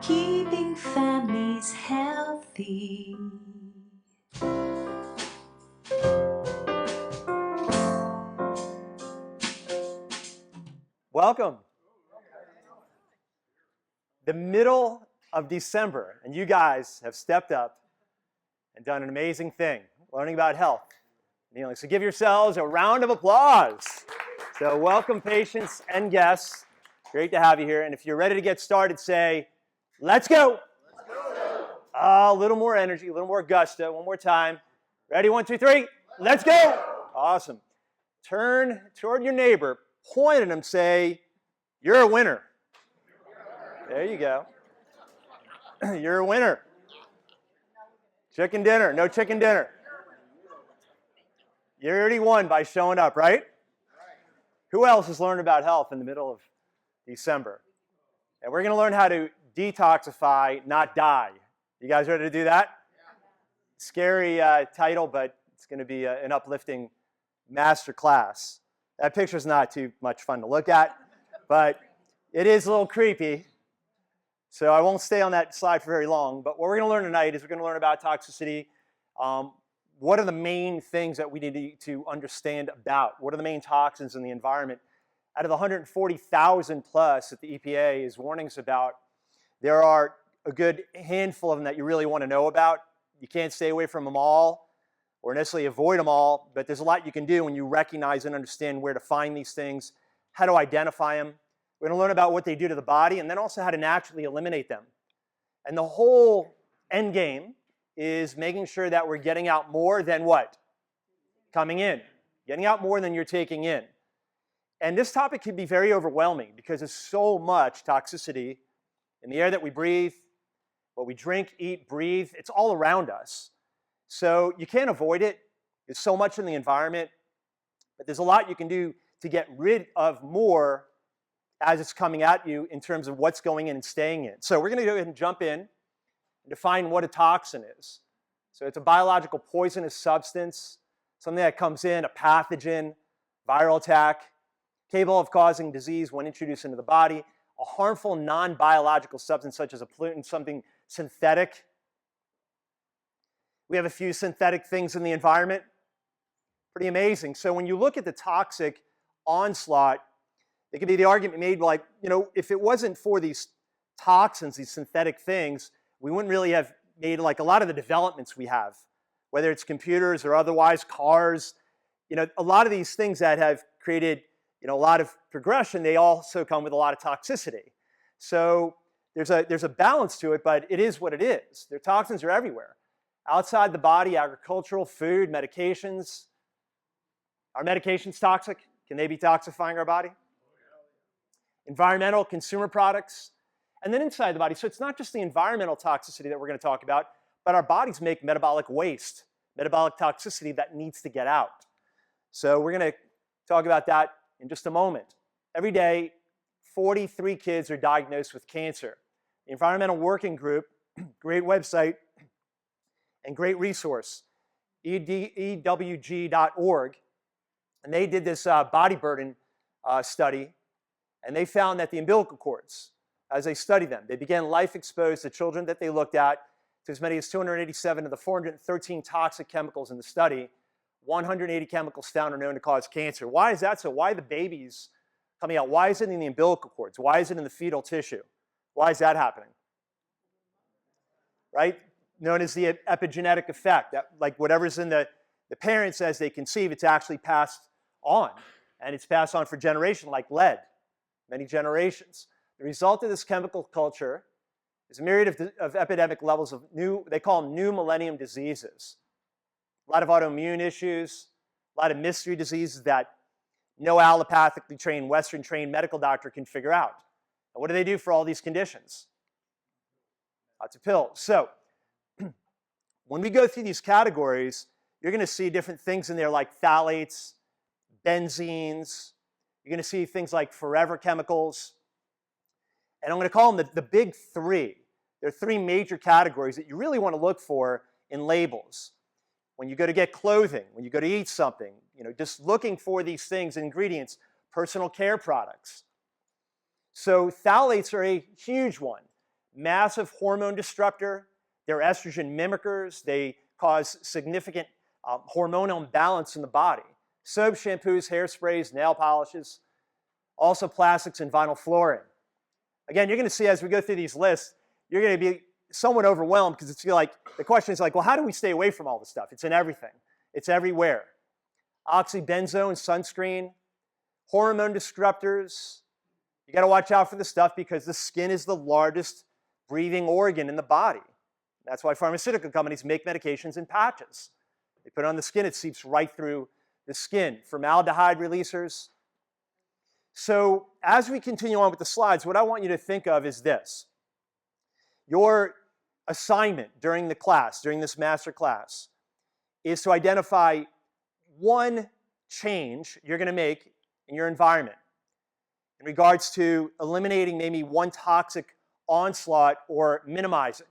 keeping families healthy. Welcome. The middle of December, and you guys have stepped up and done an amazing thing, learning about health. So give yourselves a round of applause. So welcome, patients and guests. Great to have you here. And if you're ready to get started, say, let's go. Let's go. A little more energy, a little more gusto. One more time. Ready? 1, 2, 3. Let's go. Awesome. Turn toward your neighbor, point at him, say, you're a winner. There you go. You're a winner. Chicken dinner. No chicken dinner. You already won by showing up, right? Who else has learned about health in the middle of December? And we're going to learn how to detoxify, not die. You guys ready to do that? Scary title, but it's going to be an uplifting master class. That picture's not too much fun to look at, but it is a little creepy. So I won't stay on that slide for very long. But what we're going to learn tonight is we're going to learn about toxicity. What are the main things that we need to understand about? What are the main toxins in the environment? Out of the 140,000 plus that the EPA is warning us about, there are a good handful of them that you really want to know about. You can't stay away from them all or necessarily avoid them all, but there's a lot you can do when you recognize and understand where to find these things, how to identify them. We're going to learn about what they do to the body and then also how to naturally eliminate them. And the whole end game is making sure that we're getting out more than what? Coming in. Getting out more than you're taking in. And this topic can be very overwhelming because there's so much toxicity in the air that we breathe, what we drink, eat, breathe. It's all around us. So you can't avoid it. There's so much in the environment, but there's a lot you can do to get rid of more as it's coming at you in terms of what's going in and staying in. So we're going to go ahead and jump in and define what a toxin is. So it's a biological poisonous substance, something that comes in, a pathogen, viral attack, capable of causing disease when introduced into the body, a harmful non-biological substance such as a pollutant, something synthetic. We have a few synthetic things in the environment. Pretty amazing. So when you look at the toxic onslaught, it could be the argument made like, if it wasn't for these toxins, these synthetic things, we wouldn't really have made like a lot of the developments we have, whether it's computers or otherwise, cars. A lot of these things that have created, a lot of progression, they also come with a lot of toxicity. So there's a balance to it, but it is what it is. Their toxins are everywhere. Outside the body, agricultural, food, medications. Are medications toxic? Can they be toxifying our body? Environmental, consumer products, and then inside the body. So it's not just the environmental toxicity that we're going to talk about, but our bodies make metabolic waste, metabolic toxicity that needs to get out. So we're going to talk about that in just a moment. Every day, 43 kids are diagnosed with cancer. The Environmental Working Group, great website and great resource, ewg.org, and they did this body burden study. And they found that the umbilical cords, as they studied them, they began life exposed to children that they looked at to as many as 287 of the 413 toxic chemicals in the study. 180 chemicals found are known to cause cancer. Why is that so? Why are the babies coming out? Why is it in the umbilical cords? Why is it in the fetal tissue? Why is that happening? Right? Known as the epigenetic effect. That, like whatever's in the parents as they conceive, it's actually passed on. And it's passed on for generations, like lead. Many generations. The result of this chemical culture is a myriad of epidemic levels of they call them new millennium diseases. A lot of autoimmune issues, a lot of mystery diseases that no allopathically trained, Western trained medical doctor can figure out. And what do they do for all these conditions? Lots of pills. So when we go through these categories, you're going to see different things in there like phthalates, benzenes. You're going to see things like forever chemicals. And I'm going to call them the big three. There are three major categories that you really want to look for in labels. When you go to get clothing, when you go to eat something, just looking for these things, ingredients, personal care products. So phthalates are a huge one. massive hormone disruptor. They're estrogen mimickers. They cause significant hormonal imbalance in the body. Soap, shampoos, hairsprays, nail polishes, also plastics and vinyl flooring. Again, you're going to see as we go through these lists, you're going to be somewhat overwhelmed because it's like the question is like, well, how do we stay away from all this stuff? It's in everything. It's everywhere. Oxybenzone, sunscreen, hormone disruptors. You got to watch out for this stuff because the skin is the largest breathing organ in the body. That's why pharmaceutical companies make medications in patches. They put it on the skin, it seeps right through the skin. Formaldehyde releasers. So as we continue on with the slides, what I want you to think of is this. Your assignment during the class, during this master class, is to identify one change you're going to make in your environment in regards to eliminating maybe one toxic onslaught or minimizing.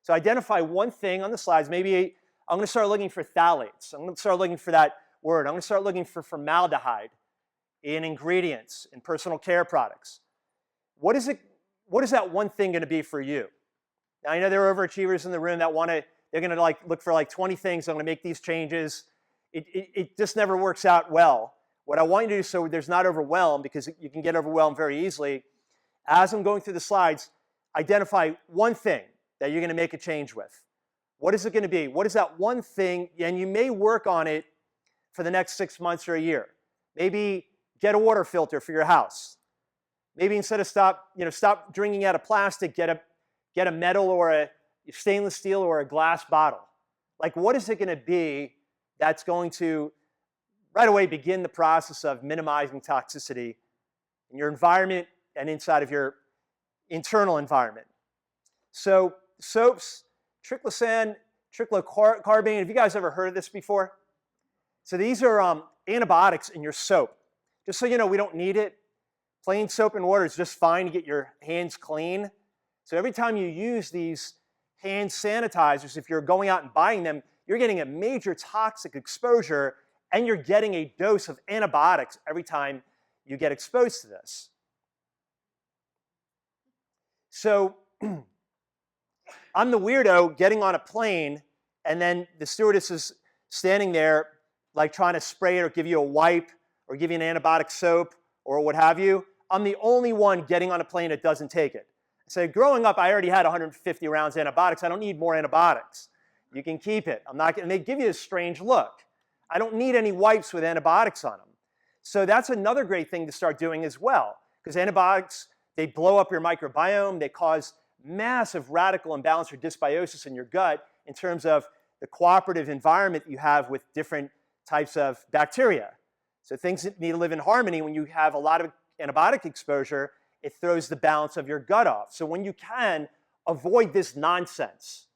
So identify one thing on the slides. Maybe I'm going to start looking for phthalates. I'm going to start looking for that word. I'm going to start looking for formaldehyde in ingredients, in personal care products. What is that one thing going to be for you? Now, I know there are overachievers in the room that they're going to look for 20 things. I'm going to make these changes. It just never works out well. What I want you to do so there's not overwhelmed, because you can get overwhelmed very easily, as I'm going through the slides, identify one thing that you're going to make a change with. What is it going to be? What is that one thing? And you may work on it for the next 6 months or a year. Maybe get a water filter for your house. Maybe instead of stop drinking out of plastic, get a metal or a stainless steel or a glass bottle. Like, what is it going to be that's going to right away begin the process of minimizing toxicity in your environment and inside of your internal environment? So soaps, triclosan, triclocarbane. Have you guys ever heard of this before? So these are antibiotics in your soap. Just so you know, we don't need it. Plain soap and water is just fine to get your hands clean. So every time you use these hand sanitizers, if you're going out and buying them, you're getting a major toxic exposure, and you're getting a dose of antibiotics every time you get exposed to this. So I'm the weirdo getting on a plane, and then the stewardess is standing there like trying to spray it or give you a wipe or give you an antibiotic soap or what have you. I'm the only one getting on a plane that doesn't take it. So growing up, I already had 150 rounds of antibiotics. I don't need more antibiotics. You can keep it. And they give you a strange look. I don't need any wipes with antibiotics on them. So that's another great thing to start doing as well, because antibiotics, they blow up your microbiome. They cause massive radical imbalance or dysbiosis in your gut in terms of the cooperative environment you have with different types of bacteria. So things that need to live in harmony. When you have a lot of antibiotic exposure, it throws the balance of your gut off. So when you can, avoid this nonsense.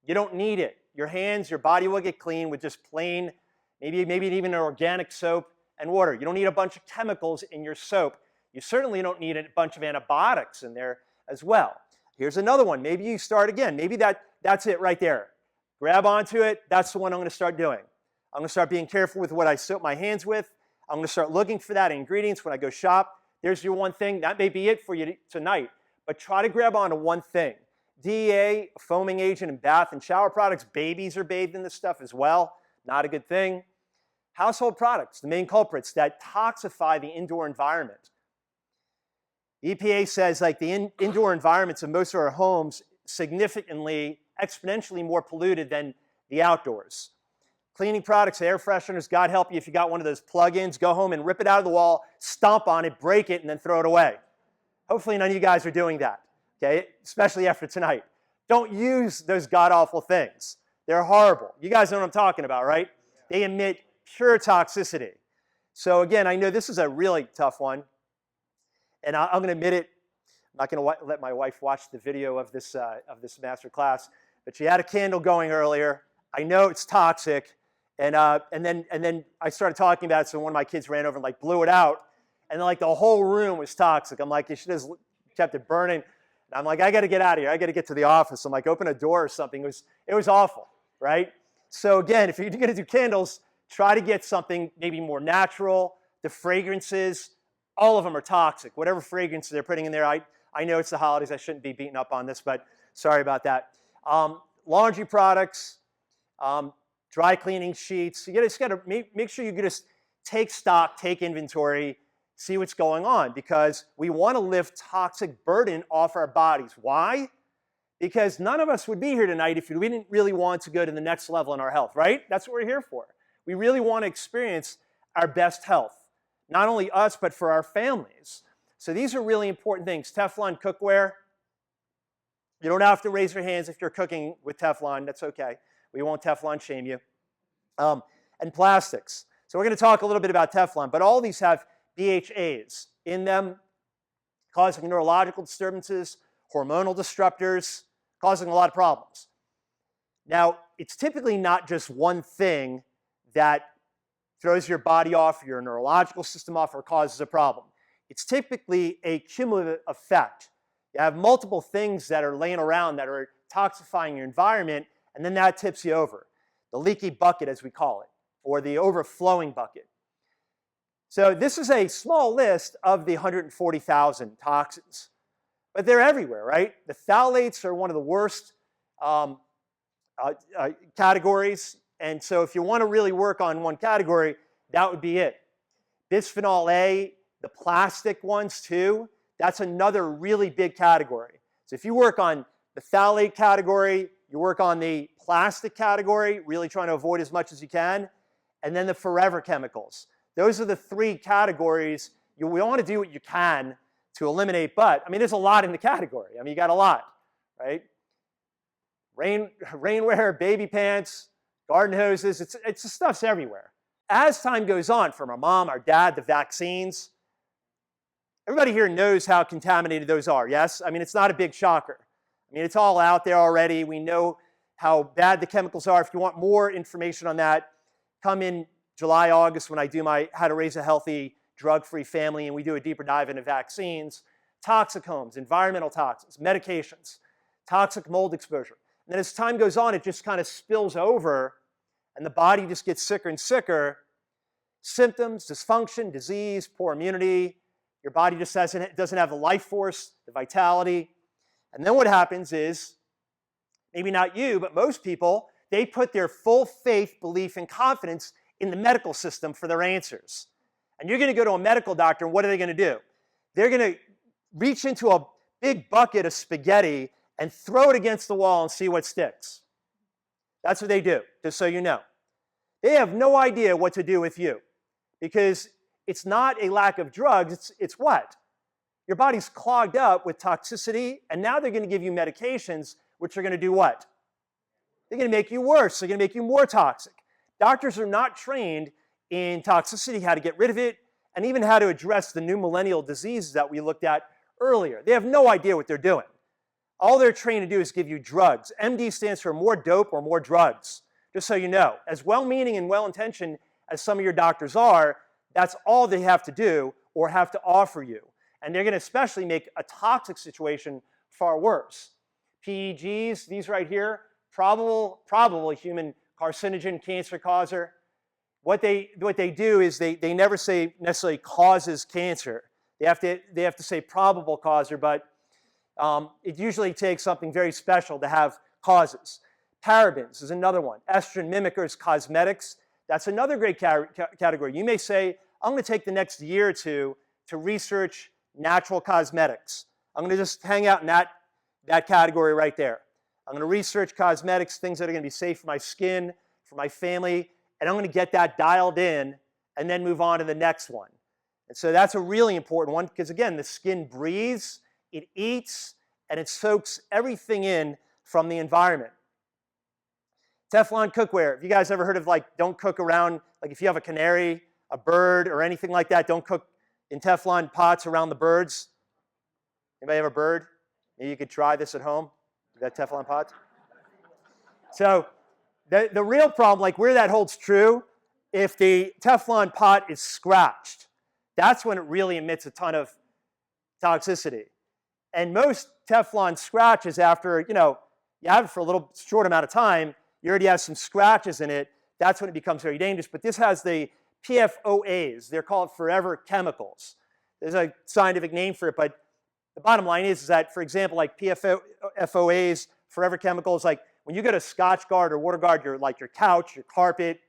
You don't need it. Your hands, your body will get clean with just plain, maybe even an organic soap and water. You don't need a bunch of chemicals in your soap. You certainly don't need a bunch of antibiotics in there as well. Here's another one. Maybe you start again. Maybe that's it right there. Grab onto it. That's the one I'm going to start doing. I'm going to start being careful with what I soap my hands with. I'm going to start looking for that in ingredients when I go shop. There's your one thing. That may be it for you tonight. But try to grab onto one thing. DEA, foaming agent in bath and shower products. Babies are bathed in this stuff as well. Not a good thing. Household products, the main culprits that toxify the indoor environment. EPA says the indoor environments of most of our homes significantly, exponentially more polluted than the outdoors. Cleaning products, air fresheners, God help you if you got one of those plug-ins, go home and rip it out of the wall, stomp on it, break it, and then throw it away. Hopefully none of you guys are doing that, okay? Especially after tonight. Don't use those god-awful things. They're horrible. You guys know what I'm talking about, right? They emit pure toxicity. So again, I know this is a really tough one, and I'm going to admit it. I'm not going to let my wife watch the video of this master class, but she had a candle going earlier. I know it's toxic, and then I started talking about it, so one of my kids ran over and blew it out, and then the whole room was toxic. I'm like, you should have kept it burning. And I'm like, I got to get out of here. I got to get to the office. I'm like, open a door or something. It was awful, right? So again, if you're going to do candles, try to get something maybe more natural. The fragrances, all of them are toxic. Whatever fragrance they're putting in there, I I know it's the holidays. I shouldn't be beating up on this, but sorry about that. Laundry products, dry cleaning sheets. You just got to make sure you just take stock, take inventory, see what's going on, because we want to lift toxic burden off our bodies. Why? Because none of us would be here tonight if we didn't really want to go to the next level in our health, right? That's what we're here for. We really want to experience our best health, not only us, but for our families. So these are really important things. Teflon cookware. You don't have to raise your hands if you're cooking with Teflon. That's okay. We won't Teflon shame you. And plastics. So we're going to talk a little bit about Teflon, but all these have BHAs in them, causing neurological disturbances, hormonal disruptors, causing a lot of problems. Now, it's typically not just one thing that throws your body off, your neurological system off, or causes a problem. It's typically a cumulative effect. You have multiple things that are laying around that are toxifying your environment, and then that tips you over. The leaky bucket, as we call it, or the overflowing bucket. So this is a small list of the 140,000 toxins, but they're everywhere, right? The phthalates are one of the worst categories, and so if you want to really work on one category, that would be it. Bisphenol A, the plastic ones too, that's another really big category. So if you work on the phthalate category, you work on the plastic category, really trying to avoid as much as you can, and then the forever chemicals. Those are the three categories. We want to do what you can to eliminate, but I mean, there's a lot in the category. I mean, you got a lot, right? Rainwear, baby pants, garden hoses, it's the stuff's everywhere. As time goes on, from our mom, our dad, the vaccines, everybody here knows how contaminated those are, yes? I mean, it's not a big shocker. I mean, it's all out there already. We know how bad the chemicals are. If you want more information on that, come in July, August when I do my How to Raise a Healthy Drug-Free Family, and we do a deeper dive into vaccines, toxic homes, environmental toxins, medications, toxic mold exposure. And then as time goes on, it just kind of spills over, and the body just gets sicker and sicker. Symptoms, dysfunction, disease, poor immunity. Your body just doesn't have the life force, the vitality. And then what happens is, maybe not you, but most people, they put their full faith, belief, and confidence in the medical system for their answers. And you're going to go to a medical doctor, and what are they going to do? They're going to reach into a big bucket of spaghetti and throw it against the wall and see what sticks. That's what they do, just so you know. They have no idea what to do with you, because it's not a lack of drugs, it's what? Your body's clogged up with toxicity, and now they're going to give you medications which are going to do what? They're going to make you worse. They're going to make you more toxic. Doctors are not trained in toxicity, how to get rid of it, and even how to address the new millennial diseases that we looked at earlier. They have no idea what they're doing. All they're trained to do is give you drugs. MD stands for more dope or more drugs, just so you know. As well-meaning and well-intentioned as some of your doctors are, that's all they have to do or have to offer you. And they're going to especially make a toxic situation far worse. PEGs, these right here, probable human carcinogen, cancer causer. What they do is they never say necessarily causes cancer. They have to say probable causer, but it usually takes something very special to have causes. Parabens is another one. Estrogen mimickers, cosmetics. That's another great category. You may say, I'm going to take the next year or two to research natural cosmetics. I'm going to just hang out in that category right there. I'm going to research cosmetics, things that are going to be safe for my skin, for my family, and I'm going to get that dialed in and then move on to the next one. And so that's a really important one because, again, the skin breathes, it eats, and it soaks everything in from the environment. Teflon cookware. Have you guys ever heard of, like, don't cook around, like if you have a canary, a bird, or anything like that, don't cook in Teflon pots around the birds? Anybody have a bird? Maybe you could try this at home. You got Teflon pots? So the real problem, like where that holds true, if the Teflon pot is scratched, that's when it really emits a ton of toxicity. And most Teflon scratches after, you have it for a little short amount of time, you already have some scratches in it, that's when it becomes very dangerous. But this has the PFOAs. They're called forever chemicals. There's a scientific name for it, but the bottom line is that, for example, like FOAs, forever chemicals, like when you go to Scotch Guard or Water Guard, your couch, your carpet,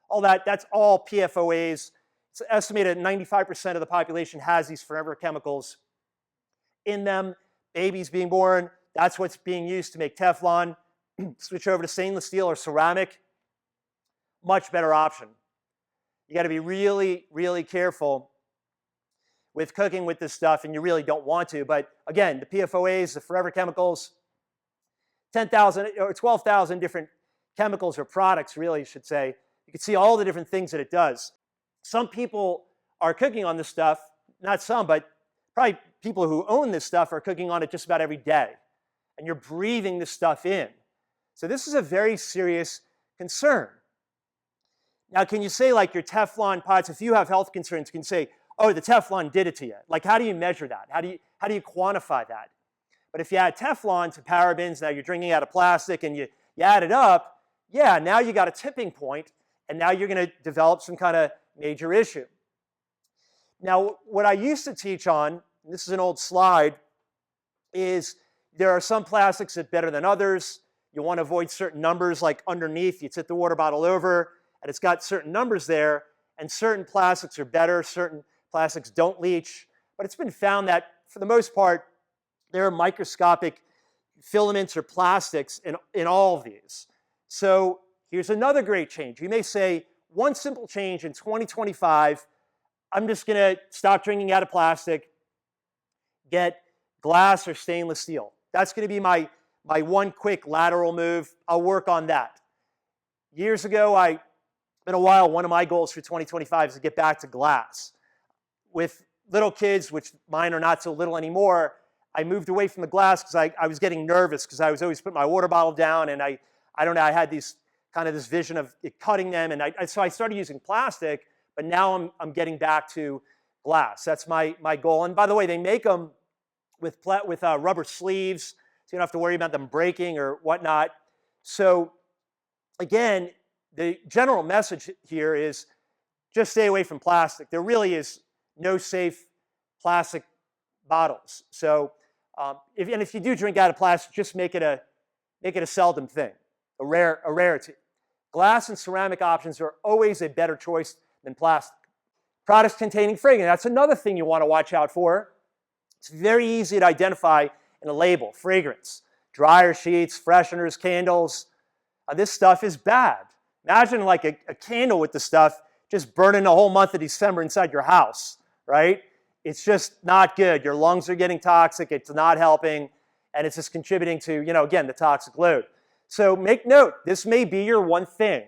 all that, that's all PFOAs. It's estimated that 95% of the population has these forever chemicals in them. Babies being born, that's what's being used to make Teflon. Switch over to stainless steel or ceramic, much better option. You got to be really, really careful with cooking with this stuff, and you really don't want to. But again, the PFOAs, the forever chemicals, 10,000 or 12,000 different chemicals or products, really, I should say. You can see all the different things that it does. Some people are cooking on this stuff, not some, but probably people who own this stuff are cooking on it just about every day. And you're breathing this stuff in. So this is a very serious concern. Now, can you say, like, your Teflon pots, if you have health concerns, you can say, oh, the Teflon did it to you. Like, how do you measure that? How do you quantify that? But if you add Teflon to parabens, now you're drinking out of plastic, and you add it up, yeah, now you got a tipping point, and now you're going to develop some kind of major issue. Now, what I used to teach on, and this is an old slide, is there are some plastics that are better than others. You want to avoid certain numbers, like underneath, you tip the water bottle over, and it's got certain numbers there, and certain plastics are better, certain plastics don't leach. But it's been found that, for the most part, there are microscopic filaments or plastics in all of these. So here's another great change. You may say, one simple change in 2025, I'm just going to stop drinking out of plastic, get glass or stainless steel. That's going to be my one quick lateral move. I'll work on that. Years ago, been a while, one of my goals for 2025 is to get back to glass. With little kids, which mine are not so little anymore, I moved away from the glass because I was getting nervous because I was always putting my water bottle down, and I don't know, I had this vision of it cutting them, and so I started using plastic, but now I'm getting back to glass. That's my goal. And by the way, they make them with rubber sleeves, so you don't have to worry about them breaking or whatnot. So again, the general message here is just stay away from plastic. There really is no safe plastic bottles. So if you do drink out of plastic, just make it a seldom thing, a rarity. Glass and ceramic options are always a better choice than plastic. Products containing fragrance, that's another thing you want to watch out for. It's very easy to identify in a label, fragrance. Dryer sheets, fresheners, candles. This stuff is bad. Imagine like a candle with the stuff just burning the whole month of December inside your house, right? It's just not good. Your lungs are getting toxic. It's not helping. And it's just contributing to, again, the toxic load. So make note, this may be your one thing.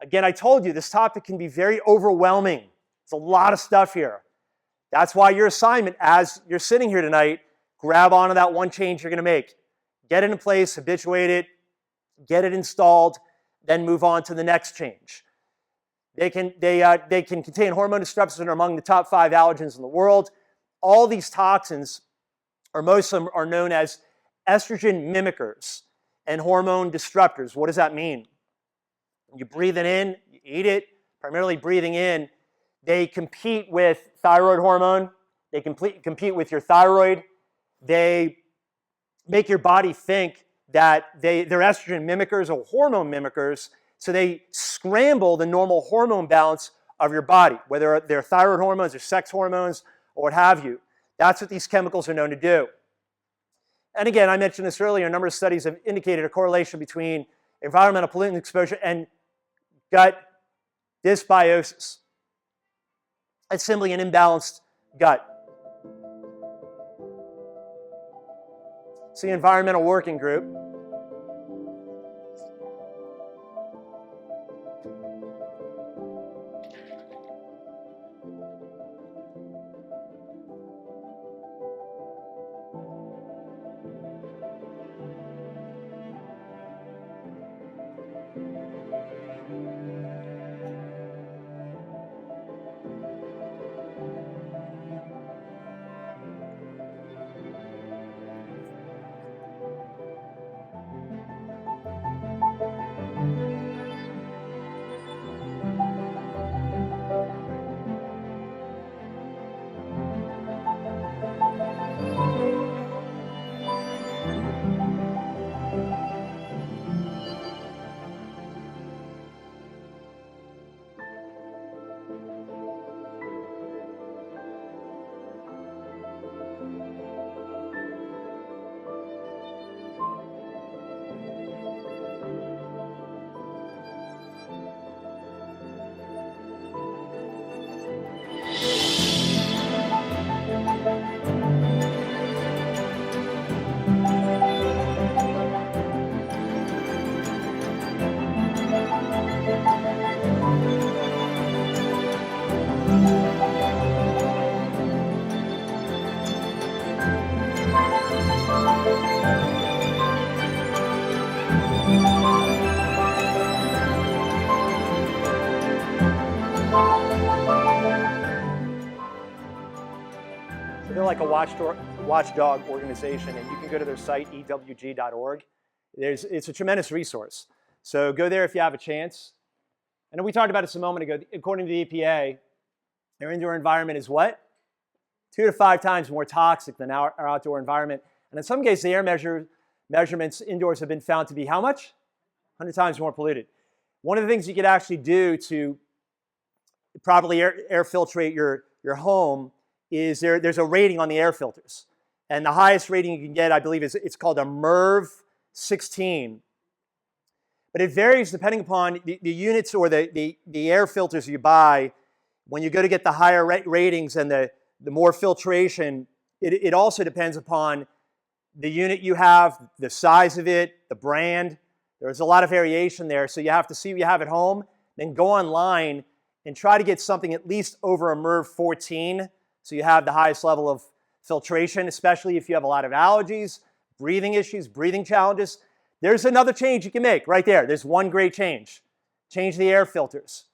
Again, I told you, this topic can be very overwhelming. It's a lot of stuff here. That's why your assignment, as you're sitting here tonight, grab onto that one change you're going to make. Get it in place, habituate it, get it installed, then move on to the next change. They can contain hormone disruptors and are among the top 5 allergens in the world. All these toxins, or most of them, are known as estrogen mimickers and hormone disruptors. What does that mean? You breathe it in, you eat it, primarily breathing in. They compete with thyroid hormone. They compete with your thyroid. They make your body think that they're estrogen mimickers or hormone mimickers, so they scramble the normal hormone balance of your body, whether they're thyroid hormones or sex hormones or what have you. That's what these chemicals are known to do. And again, I mentioned this earlier, a number of studies have indicated a correlation between environmental pollutant exposure and gut dysbiosis. It's simply an imbalanced gut. It's the Environmental Working Group. They're like a watchdog organization, and you can go to their site, ewg.org. It's a tremendous resource. So go there if you have a chance. And we talked about this a moment ago. According to the EPA, their indoor environment is what? 2 to 5 times more toxic than our outdoor environment. And in some cases, the air measurements indoors have been found to be how much? 100 times more polluted. One of the things you could actually do to properly air filtrate your home is there's a rating on the air filters. And the highest rating you can get, I believe, it's called a MERV 16. But it varies depending upon the units or the air filters you buy. When you go to get the higher ratings and the more filtration, it also depends upon the unit you have, the size of it, the brand. There's a lot of variation there, so you have to see what you have at home, then go online and try to get something at least over a MERV 14, so you have the highest level of filtration, especially if you have a lot of allergies, breathing issues, breathing challenges. There's another change you can make right there. There's one great change. Change the air filters.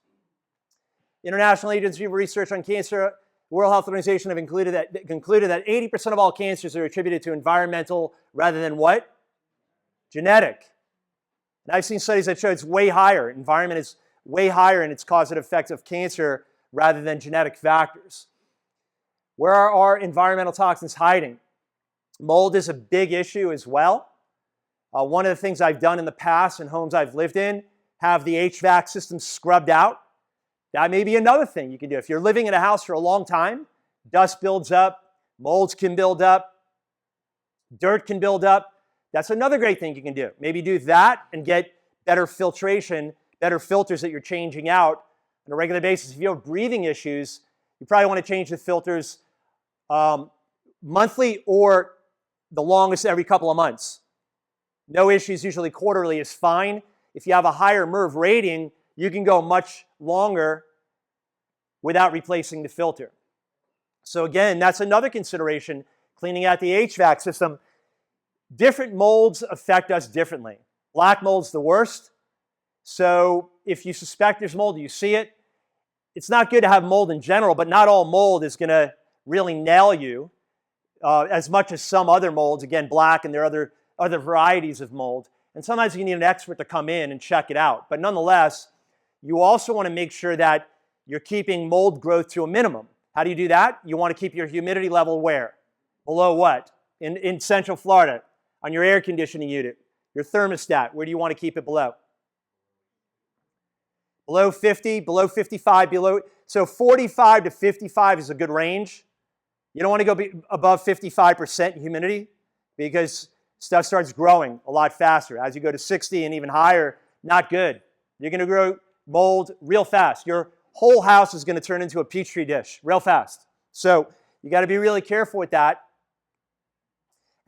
International Agency for Research on Cancer, World Health Organization have concluded that 80% of all cancers are attributed to environmental rather than what? Genetic. And I've seen studies that show it's way higher. Environment is way higher in its causative effects of cancer rather than genetic factors. Where are our environmental toxins hiding? Mold is a big issue as well. One of the things I've done in the past in homes I've lived in, have the HVAC system scrubbed out. That may be another thing you can do. If you're living in a house for a long time, dust builds up, molds can build up, dirt can build up. That's another great thing you can do. Maybe do that and get better filtration, better filters that you're changing out on a regular basis. If you have breathing issues, you probably want to change the filters monthly or the longest every couple of months. No issues, usually quarterly is fine. If you have a higher MERV rating, you can go much longer without replacing the filter. So again, that's another consideration, cleaning out the HVAC system. Different molds affect us differently. Black mold's the worst. So if you suspect there's mold, you see it. It's not good to have mold in general, but not all mold is going to really nail you as much as some other molds. Again, black, and there are other varieties of mold. And sometimes you need an expert to come in and check it out. But nonetheless, you also want to make sure that you're keeping mold growth to a minimum. How do you do that? You want to keep your humidity level where? Below what? In Central Florida, on your air conditioning unit, your thermostat, where do you want to keep it below? Below 50, below 55, so 45 to 55 is a good range. You don't want to go above 55% humidity because stuff starts growing a lot faster. As you go to 60 and even higher, not good. You're going to grow mold real fast. Your whole house is going to turn into a Petri dish real fast. So you got to be really careful with that.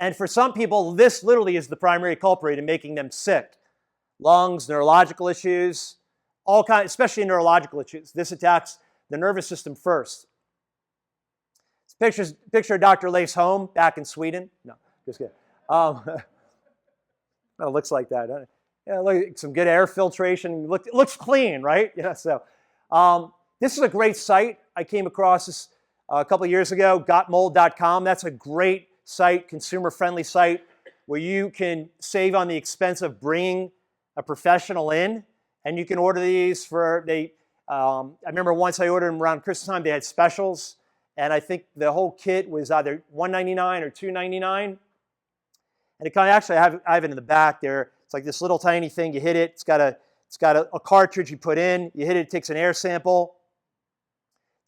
And for some people, this literally is the primary culprit in making them sick. Lungs, neurological issues, all kinds, especially neurological issues. This attacks the nervous system first. Picture of Dr. Leif's home back in Sweden. No, just kidding. It looks like that. Yeah, look, some good air filtration. It looks clean, right? Yeah. So this is a great site. I came across this a couple of years ago. Gotmold.com. That's a great site, consumer-friendly site, where you can save on the expense of bringing a professional in, and you can order these for I remember once I ordered them around Christmas time. They had specials, and I think the whole kit was either $199 or $299. And it kind of actually, I have it in the back there. It's like this little tiny thing. You hit it. It's got a cartridge you put in. You hit it. It takes an air sample.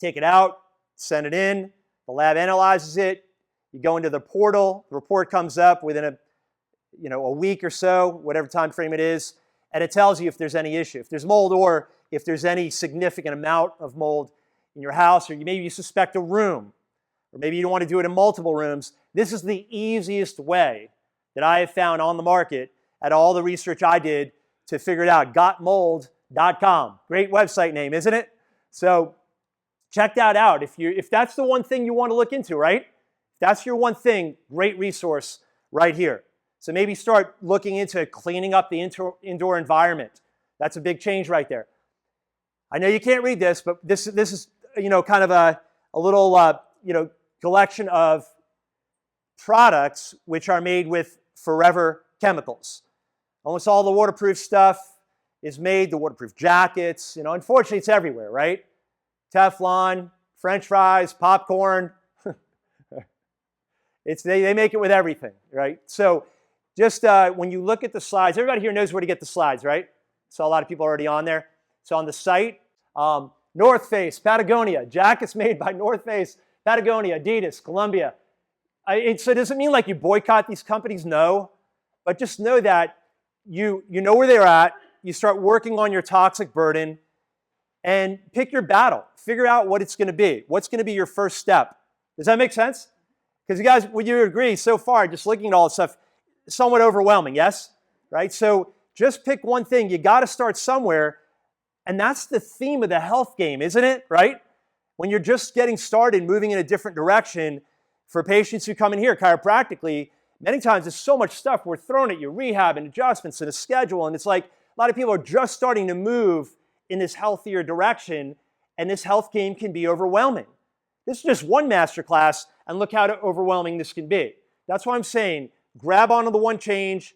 Take it out. Send it in. The lab analyzes it. You go into the portal. The report comes up within a week or so, whatever time frame it is, and it tells you if there's any issue, if there's mold, or if there's any significant amount of mold in your house, or maybe you suspect a room, or maybe you don't want to do it in multiple rooms. This is the easiest way that I have found on the market at all the research I did to figure it out. Gotmold.com. Great website name, isn't it? So check that out. If that's the one thing you want to look into, right? If that's your one thing, great resource right here. So maybe start looking into cleaning up the indoor environment. That's a big change right there. I know you can't read this, but this is kind of a little collection of products which are made with forever chemicals. Almost all the waterproof stuff is made, the waterproof jackets, unfortunately it's everywhere, right? Teflon, French fries, popcorn. They make it with everything, right? So just when you look at the slides, everybody here knows where to get the slides, right? So a lot of people already on there. So on the site, North Face, Patagonia, jackets made by North Face, Patagonia, Adidas, Columbia. So does it mean like you boycott these companies? No. But just know that you know where they're at. You start working on your toxic burden and pick your battle. Figure out what it's going to be. What's going to be your first step? Does that make sense? Because you guys, would you agree so far, just looking at all this stuff, somewhat overwhelming, yes? Right? So just pick one thing. You got to start somewhere. And that's the theme of the health game, isn't it? Right? When you're just getting started, moving in a different direction, for patients who come in here chiropractically, many times there's so much stuff we're throwing at you, rehab and adjustments and a schedule. And it's like a lot of people are just starting to move in this healthier direction. And this health game can be overwhelming. This is just one masterclass, and look how overwhelming this can be. That's why I'm saying grab onto the one change,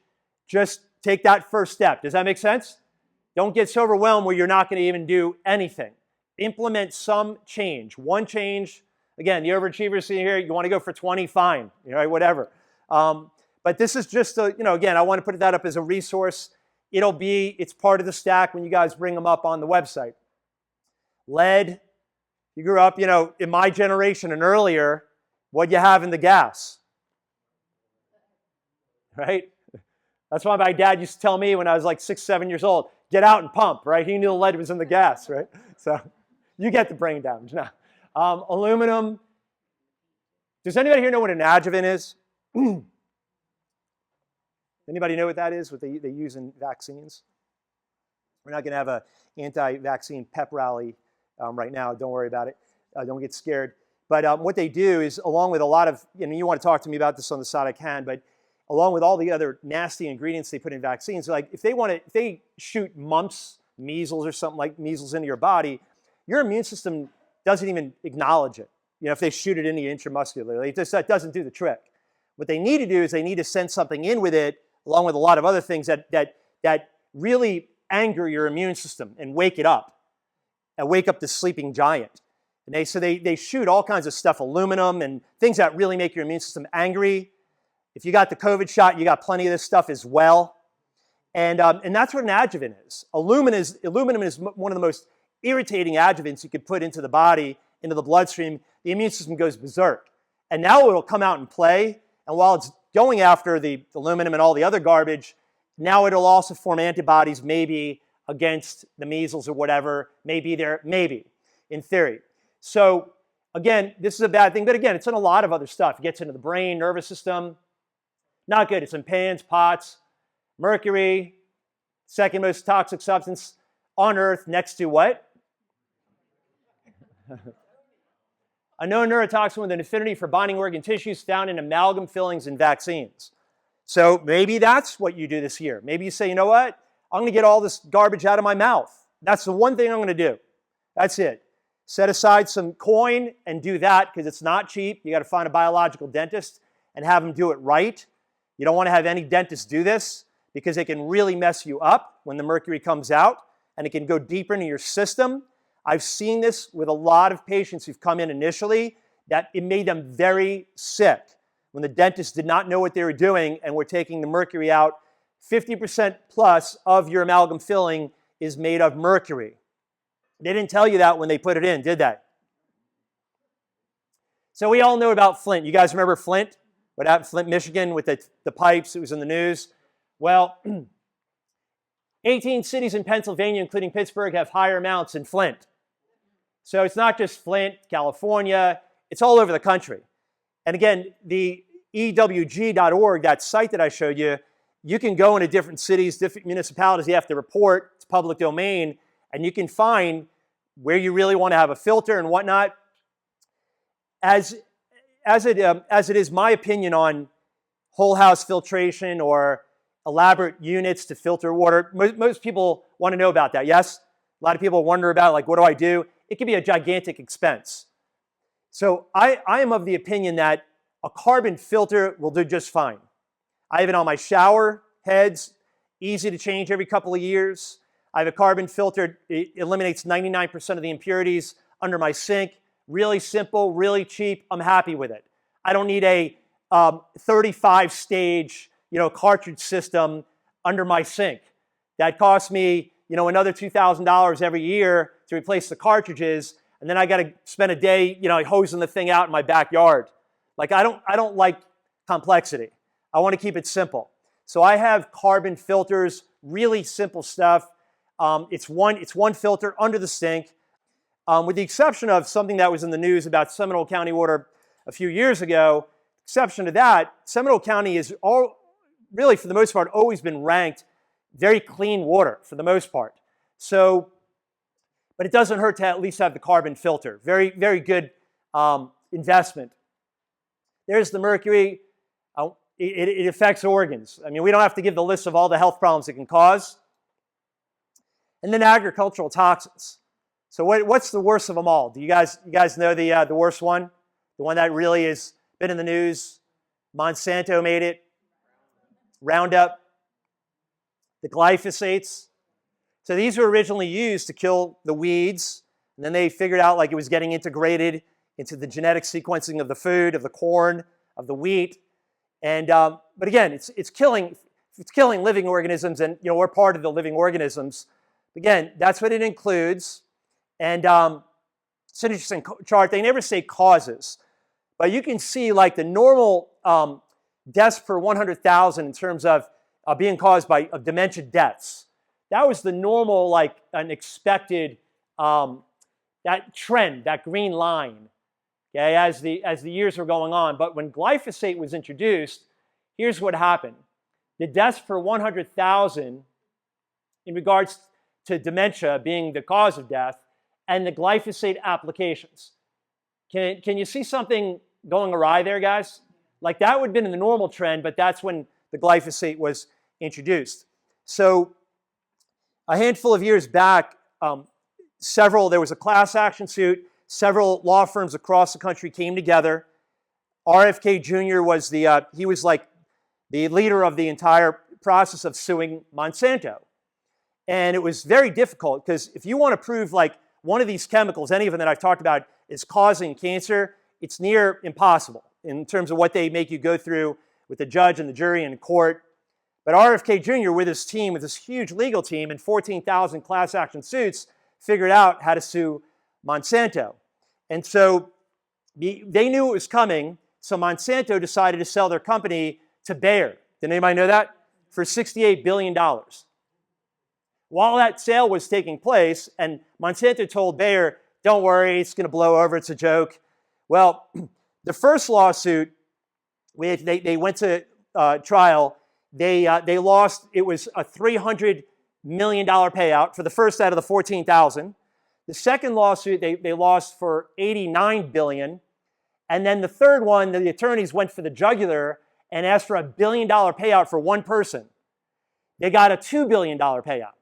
just take that first step. Does that make sense? Don't get so overwhelmed where you're not going to even do anything. Implement some change. One change. Again, the overachievers in here, you want to go for 20, fine, whatever. But this is just again, I want to put that up as a resource. It's part of the stack when you guys bring them up on the website. Lead, you grew up, in my generation and earlier, what'd you have in the gas? Right? That's why my dad used to tell me when I was like 6, 7 years old, get out and pump, right? He knew the lead was in the gas, right? So you get the brain damage now. Aluminum. Does anybody here know what an adjuvant is? Anybody know what that is, what they use in vaccines? We're not going to have an anti-vaccine pep rally right now. Don't worry about it. Don't get scared. But what they do is, along with a lot of, you want to talk to me about this on the side, I can, but along with all the other nasty ingredients they put in vaccines, like if they shoot mumps, measles or something like measles into your body, your immune system doesn't even acknowledge it. If they shoot it into you intramuscularly, that doesn't do the trick. What they need to do is they need to send something in with it, along with a lot of other things that really anger your immune system and wake it up, and wake up the sleeping giant. And they shoot all kinds of stuff, aluminum and things that really make your immune system angry. If you got the COVID shot, you got plenty of this stuff as well. And that's what an adjuvant is. Aluminum is one of the most irritating adjuvants you could put into the body, into the bloodstream. The immune system goes berserk. And now it'll come out and play. And while it's going after the aluminum and all the other garbage, now it'll also form antibodies maybe against the measles or whatever. Maybe, in theory. So again, this is a bad thing. But again, it's in a lot of other stuff. It gets into the brain, nervous system. Not good. It's in pans, pots. Mercury, second most toxic substance on Earth, next to what? A known neurotoxin with an affinity for binding organ tissues found in amalgam fillings and vaccines. So maybe that's what you do this year. Maybe you say, you know what? I'm going to get all this garbage out of my mouth. That's the one thing I'm going to do. That's it. Set aside some coin and do that, because it's not cheap. You got to find a biological dentist and have them do it right. You don't want to have any dentist do this, because it can really mess you up when the mercury comes out, and it can go deeper into your system. I've seen this with a lot of patients who've come in initially, that it made them very sick when the dentist did not know what they were doing and were taking the mercury out. 50% plus of your amalgam filling is made of mercury. They didn't tell you that when they put it in, did they? So we all know about Flint. You guys remember Flint? What happened in Flint, Michigan with the pipes? It was in the news. Well, 18 cities in Pennsylvania, including Pittsburgh, have higher amounts than Flint. So it's not just Flint, California, it's all over the country. And again, the EWG.org, that site that I showed you, you can go into different cities, different municipalities, you have to report, it's public domain, and you can find where you really want to have a filter and whatnot. As it is my opinion on whole house filtration or elaborate units to filter water, most people want to know about that, yes? A lot of people wonder about, like, what do I do? It can be a gigantic expense. So I am of the opinion that a carbon filter will do just fine. I have it on my shower heads, easy to change every couple of years. I have a carbon filter, it eliminates 99% of the impurities under my sink. Really simple, really cheap, I'm happy with it. I don't need a 35-stage cartridge system under my sink. That costs me another $2,000 every year to replace the cartridges, and then I got to spend a day hosing the thing out in my backyard. Like I don't like complexity. I want to keep it simple. So I have carbon filters, really simple stuff. It's one filter under the sink, with the exception of something that was in the news about Seminole County water a few years ago. Exception to that, Seminole County is really, for the most part, always been ranked very clean water for the most part. So, but it doesn't hurt to at least have the carbon filter. Very, very good investment. There's the mercury. It affects organs. I mean, we don't have to give the list of all the health problems it can cause. And then agricultural toxins. So what's the worst of them all? Do you guys know the worst one? The one that really has been in the news? Monsanto made it. Roundup. The glyphosates. So these were originally used to kill the weeds, and then they figured out like it was getting integrated into the genetic sequencing of the food, of the corn, of the wheat. And but again, it's killing living organisms, and we're part of the living organisms. Again, that's what it includes. And it's an interesting chart. They never say causes, but you can see like the normal deaths per 100,000 in terms of being caused by dementia deaths. That was the normal, like an expected that trend, that green line. Okay, as the years were going on. But when glyphosate was introduced, here's what happened. The deaths per 100,000 in regards to dementia being the cause of death and the glyphosate applications. Can you see something going awry there, guys? Like that would have been in the normal trend, but that's when the glyphosate was introduced. So a handful of years back, there was a class action suit. Several law firms across the country came together. RFK Jr. was he was like the leader of the entire process of suing Monsanto. And it was very difficult because if you want to prove like one of these chemicals, any of them that I've talked about, is causing cancer, it's near impossible in terms of what they make you go through with the judge and the jury and court. But RFK Jr. with his team, with this huge legal team and 14,000 class action suits, figured out how to sue Monsanto. And so they knew it was coming, so Monsanto decided to sell their company to Bayer. Did anybody know that? For $68 billion. While that sale was taking place, and Monsanto told Bayer, don't worry, it's going to blow over, it's a joke. Well, the first lawsuit, they went to trial. They lost, it was a $300 million payout for the first out of the 14,000. The second lawsuit, they lost for $89 billion. And then the third one, the attorneys went for the jugular and asked for $1 billion payout for one person. They got a $2 billion payout.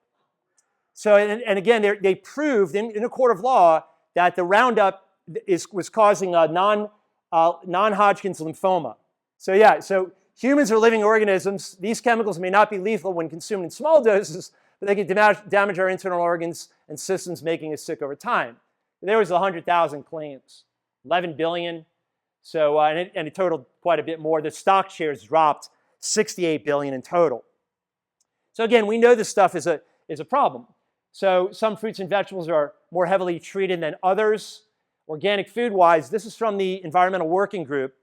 So, and again, they proved in a court of law that the Roundup was causing a non-Hodgkin's lymphoma. So yeah, so humans are living organisms. These chemicals may not be lethal when consumed in small doses, but they can damage our internal organs and systems, making us sick over time. There was 100,000 claims, 11 billion. So, and it totaled quite a bit more. The stock shares dropped 68 billion in total. So again, we know this stuff is a problem. So some fruits and vegetables are more heavily treated than others. Organic food-wise, this is from the Environmental Working Group.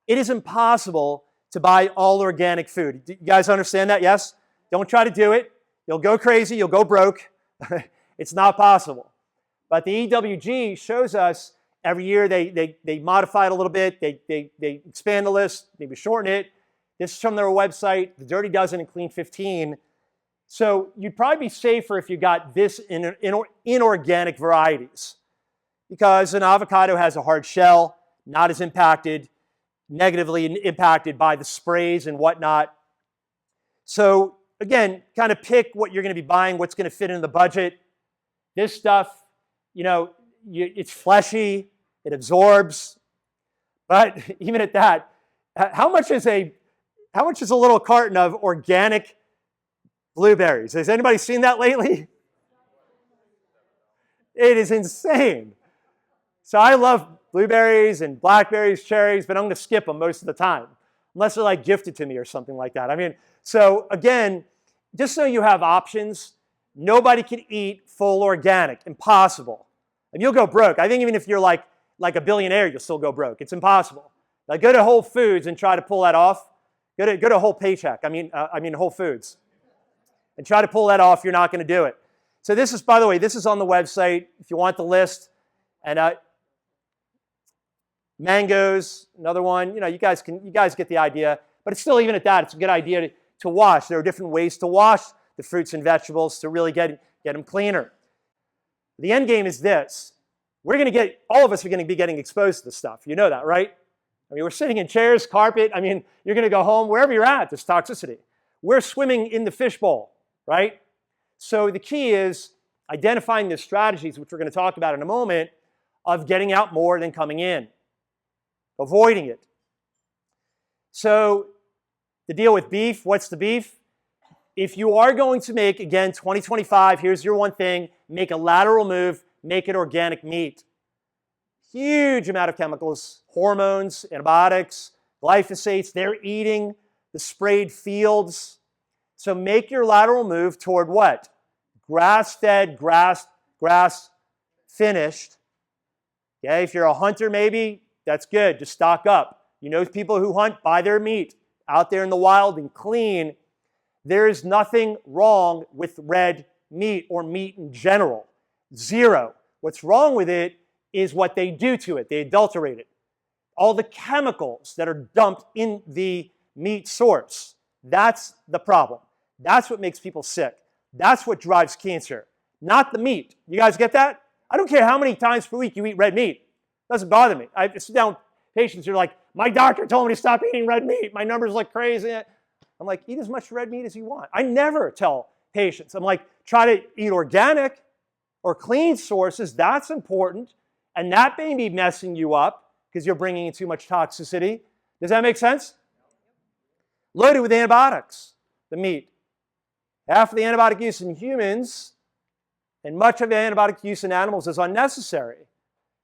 It is impossible to buy all organic food. Do you guys understand that? Yes? Don't try to do it. You'll go crazy. You'll go broke. It's not possible. But the EWG shows us every year they modify it a little bit. They expand the list, maybe shorten it. This is from their website, the Dirty Dozen and Clean 15. So you'd probably be safer if you got this in inorganic varieties, because an avocado has a hard shell, not as negatively impacted by the sprays and whatnot. So again, kind of pick what you're going to be buying, what's going to fit in the budget. This stuff, it's fleshy, it absorbs. But even at that, how much is a little carton of organic blueberries? Has anybody seen that lately? It is insane. So I love blueberries and blackberries, cherries, but I'm going to skip them most of the time, unless they're like gifted to me or something like that. I mean, so again, just so you have options, nobody can eat full organic. Impossible. And you'll go broke. I think even if you're like a billionaire, you'll still go broke. It's impossible. Like go to Whole Foods and try to pull that off. Go to Whole Paycheck. I mean Whole Foods, and try to pull that off. You're not going to do it. So this is, by the way, this is on the website if you want the list. And mangoes, another one. You know, you guys get the idea. But it's still, even at that, it's a good idea to wash. There are different ways to wash the fruits and vegetables to really get them cleaner. The end game is this. All of us are going to be getting exposed to this stuff. You know that, right? I mean, we're sitting in chairs, carpet. I mean, you're going to go home, wherever you're at, there's toxicity. We're swimming in the fishbowl, right? So the key is identifying the strategies, which we're going to talk about in a moment, of getting out more than coming in, avoiding it. So the deal with beef, what's the beef? If you are going to make, again, 2025, here's your one thing, make a lateral move, make it organic meat. Huge amount of chemicals, hormones, antibiotics, glyphosates, they're eating the sprayed fields. So make your lateral move toward what? Grass-fed, grass-finished. Okay, if you're a hunter maybe, that's good, just stock up. You know people who hunt, buy their meat out there in the wild and clean. There is nothing wrong with red meat or meat in general. Zero. What's wrong with it is what they do to it. They adulterate it. All the chemicals that are dumped in the meat source. That's the problem. That's what makes people sick. That's what drives cancer, not the meat. You guys get that? I don't care how many times per week you eat red meat. It doesn't bother me. I sit down with patients who are like, my doctor told me to stop eating red meat. My numbers look crazy. I'm like, eat as much red meat as you want. I never tell patients. I'm like, try to eat organic or clean sources. That's important. And that may be messing you up because you're bringing in too much toxicity. Does that make sense? Loaded with antibiotics, the meat. Half of the antibiotic use in humans and much of the antibiotic use in animals is unnecessary.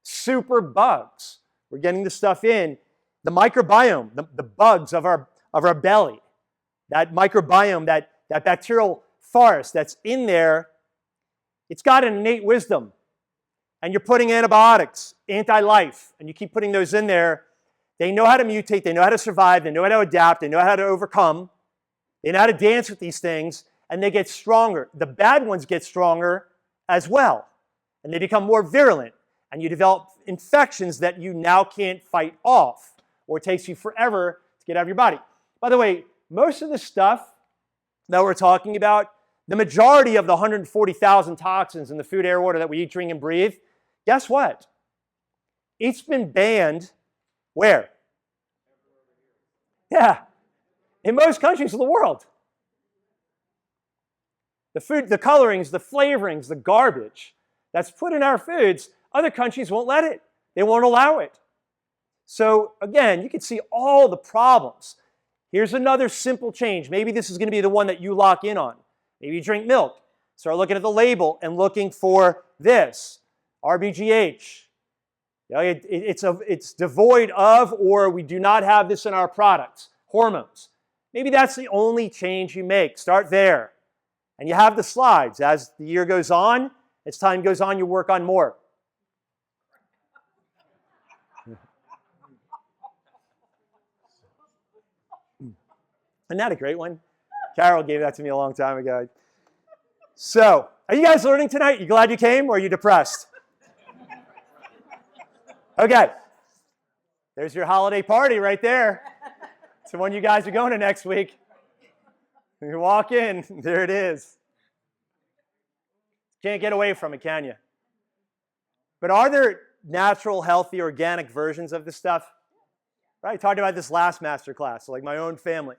Super bugs. We're getting this stuff in. The microbiome, the bugs of our belly, that microbiome, that bacterial forest that's in there, it's got an innate wisdom. And you're putting antibiotics, anti-life, and you keep putting those in there. They know how to mutate, they know how to survive, they know how to adapt, they know how to overcome, they know how to dance with these things, and they get stronger. The bad ones get stronger as well, and they become more virulent, and you develop infections that you now can't fight off, or it takes you forever to get out of your body. By the way, most of the stuff that we're talking about, the majority of the 140,000 toxins in the food, air, water that we eat, drink, and breathe, guess what? It's been banned where? Yeah, in most countries of the world. The food, the colorings, the flavorings, the garbage that's put in our foods, other countries won't let it. They won't allow it. So again, you can see all the problems. Here's another simple change. Maybe this is going to be the one that you lock in on. Maybe you drink milk. Start looking at the label and looking for this, RBGH. You know, it's devoid of, or we do not have this in our products, hormones. Maybe that's the only change you make. Start there. And you have the slides. As the year goes on, as time goes on, you work on more. Isn't that a great one? Carol gave that to me a long time ago. So, are you guys learning tonight? You glad you came, or are you depressed? Okay. There's your holiday party right there. It's the one you guys are going to next week. You walk in, there it is. Can't get away from it, can you? But are there natural, healthy, organic versions of this stuff? Right? I talked about this last master class, so like my own family.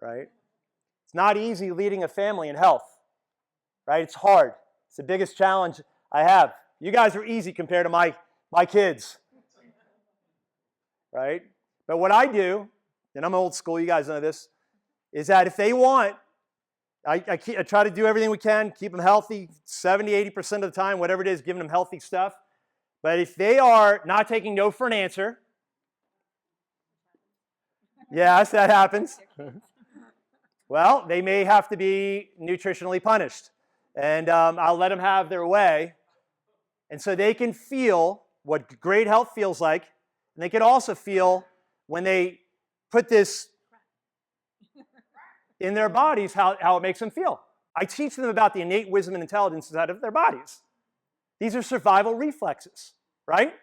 Right? It's not easy leading a family in health. Right? It's hard. It's the biggest challenge I have. You guys are easy compared to my My kids, right? But what I do, and I'm old school, you guys know this, is that if they want, I try to do everything we can, keep them healthy 70, 80% of the time, whatever it is, giving them healthy stuff. But if they are not taking no for an answer, yes, that happens. Well, they may have to be nutritionally punished. And I'll let them have their way. And so they can feel what great health feels like. And they can also feel when they put this in their bodies, how it makes them feel. I teach them about the innate wisdom and intelligence inside of their bodies. These are survival reflexes, right?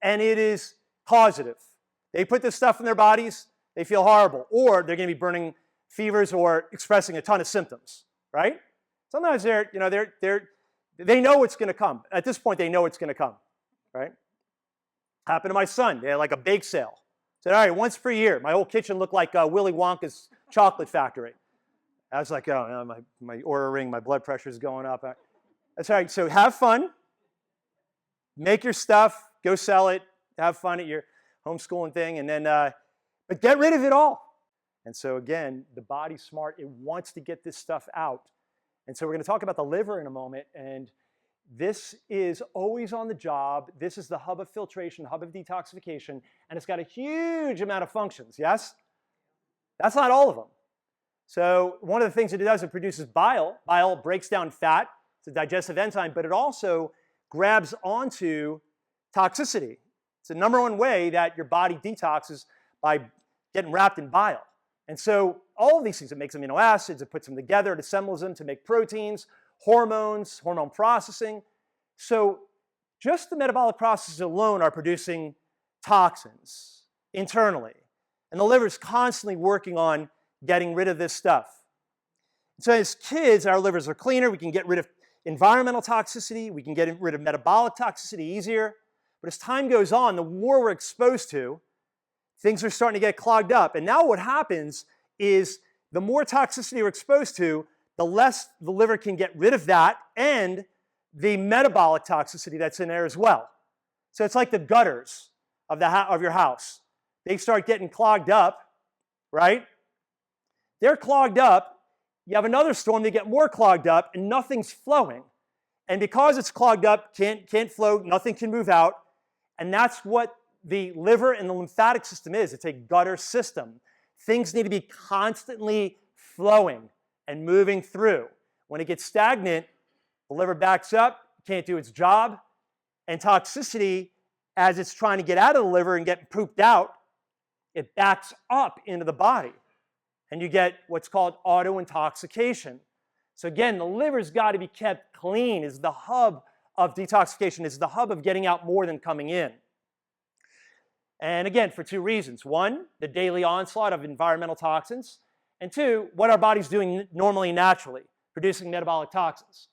And it is causative. They put this stuff in their bodies, they feel horrible, or they're going to be burning fevers or expressing a ton of symptoms, right? Sometimes they know it's going to come. At this point, they know it's going to come, right? Happened to my son. They had like a bake sale. Said, all right, once per year. My whole kitchen looked like Willy Wonka's chocolate factory. I was like, oh, my Oura ring, my blood pressure is going up. That's all right. So have fun. Make your stuff. Go sell it. Have fun at your homeschooling thing. And then, but get rid of it all. And so again, the body's smart. It wants to get this stuff out. And so we're going to talk about the liver in a moment. And this is always on the job. This is the hub of filtration, hub of detoxification. And it's got a huge amount of functions, yes? That's not all of them. So one of the things that it does, it produces bile. Bile breaks down fat. It's a digestive enzyme, but it also grabs onto toxicity. It's the number one way that your body detoxes, by getting wrapped in bile. And so all of these things, it makes amino acids, it puts them together, it assembles them to make proteins, hormones, hormone processing. So just the metabolic processes alone are producing toxins internally. And the liver is constantly working on getting rid of this stuff. So as kids, our livers are cleaner. We can get rid of environmental toxicity. We can get rid of metabolic toxicity easier. But as time goes on, the more we're exposed to, things are starting to get clogged up. And now what happens is the more toxicity we're exposed to, the less the liver can get rid of that and the metabolic toxicity that's in there as well. So it's like the gutters of your house. They start getting clogged up, right? They're clogged up. You have another storm, they get more clogged up, and nothing's flowing. And because it's clogged up, can't flow, nothing can move out. And that's what the liver and the lymphatic system is. It's a gutter system. Things need to be constantly flowing and moving through. When it gets stagnant, the liver backs up, can't do its job, and toxicity, as it's trying to get out of the liver and get pooped out, it backs up into the body. And you get what's called autointoxication. So again, the liver's got to be kept clean. It's the hub of detoxification. It's the hub of getting out more than coming in. And again, for two reasons. One, the daily onslaught of environmental toxins. And two, what our body's doing normally naturally, producing metabolic toxins.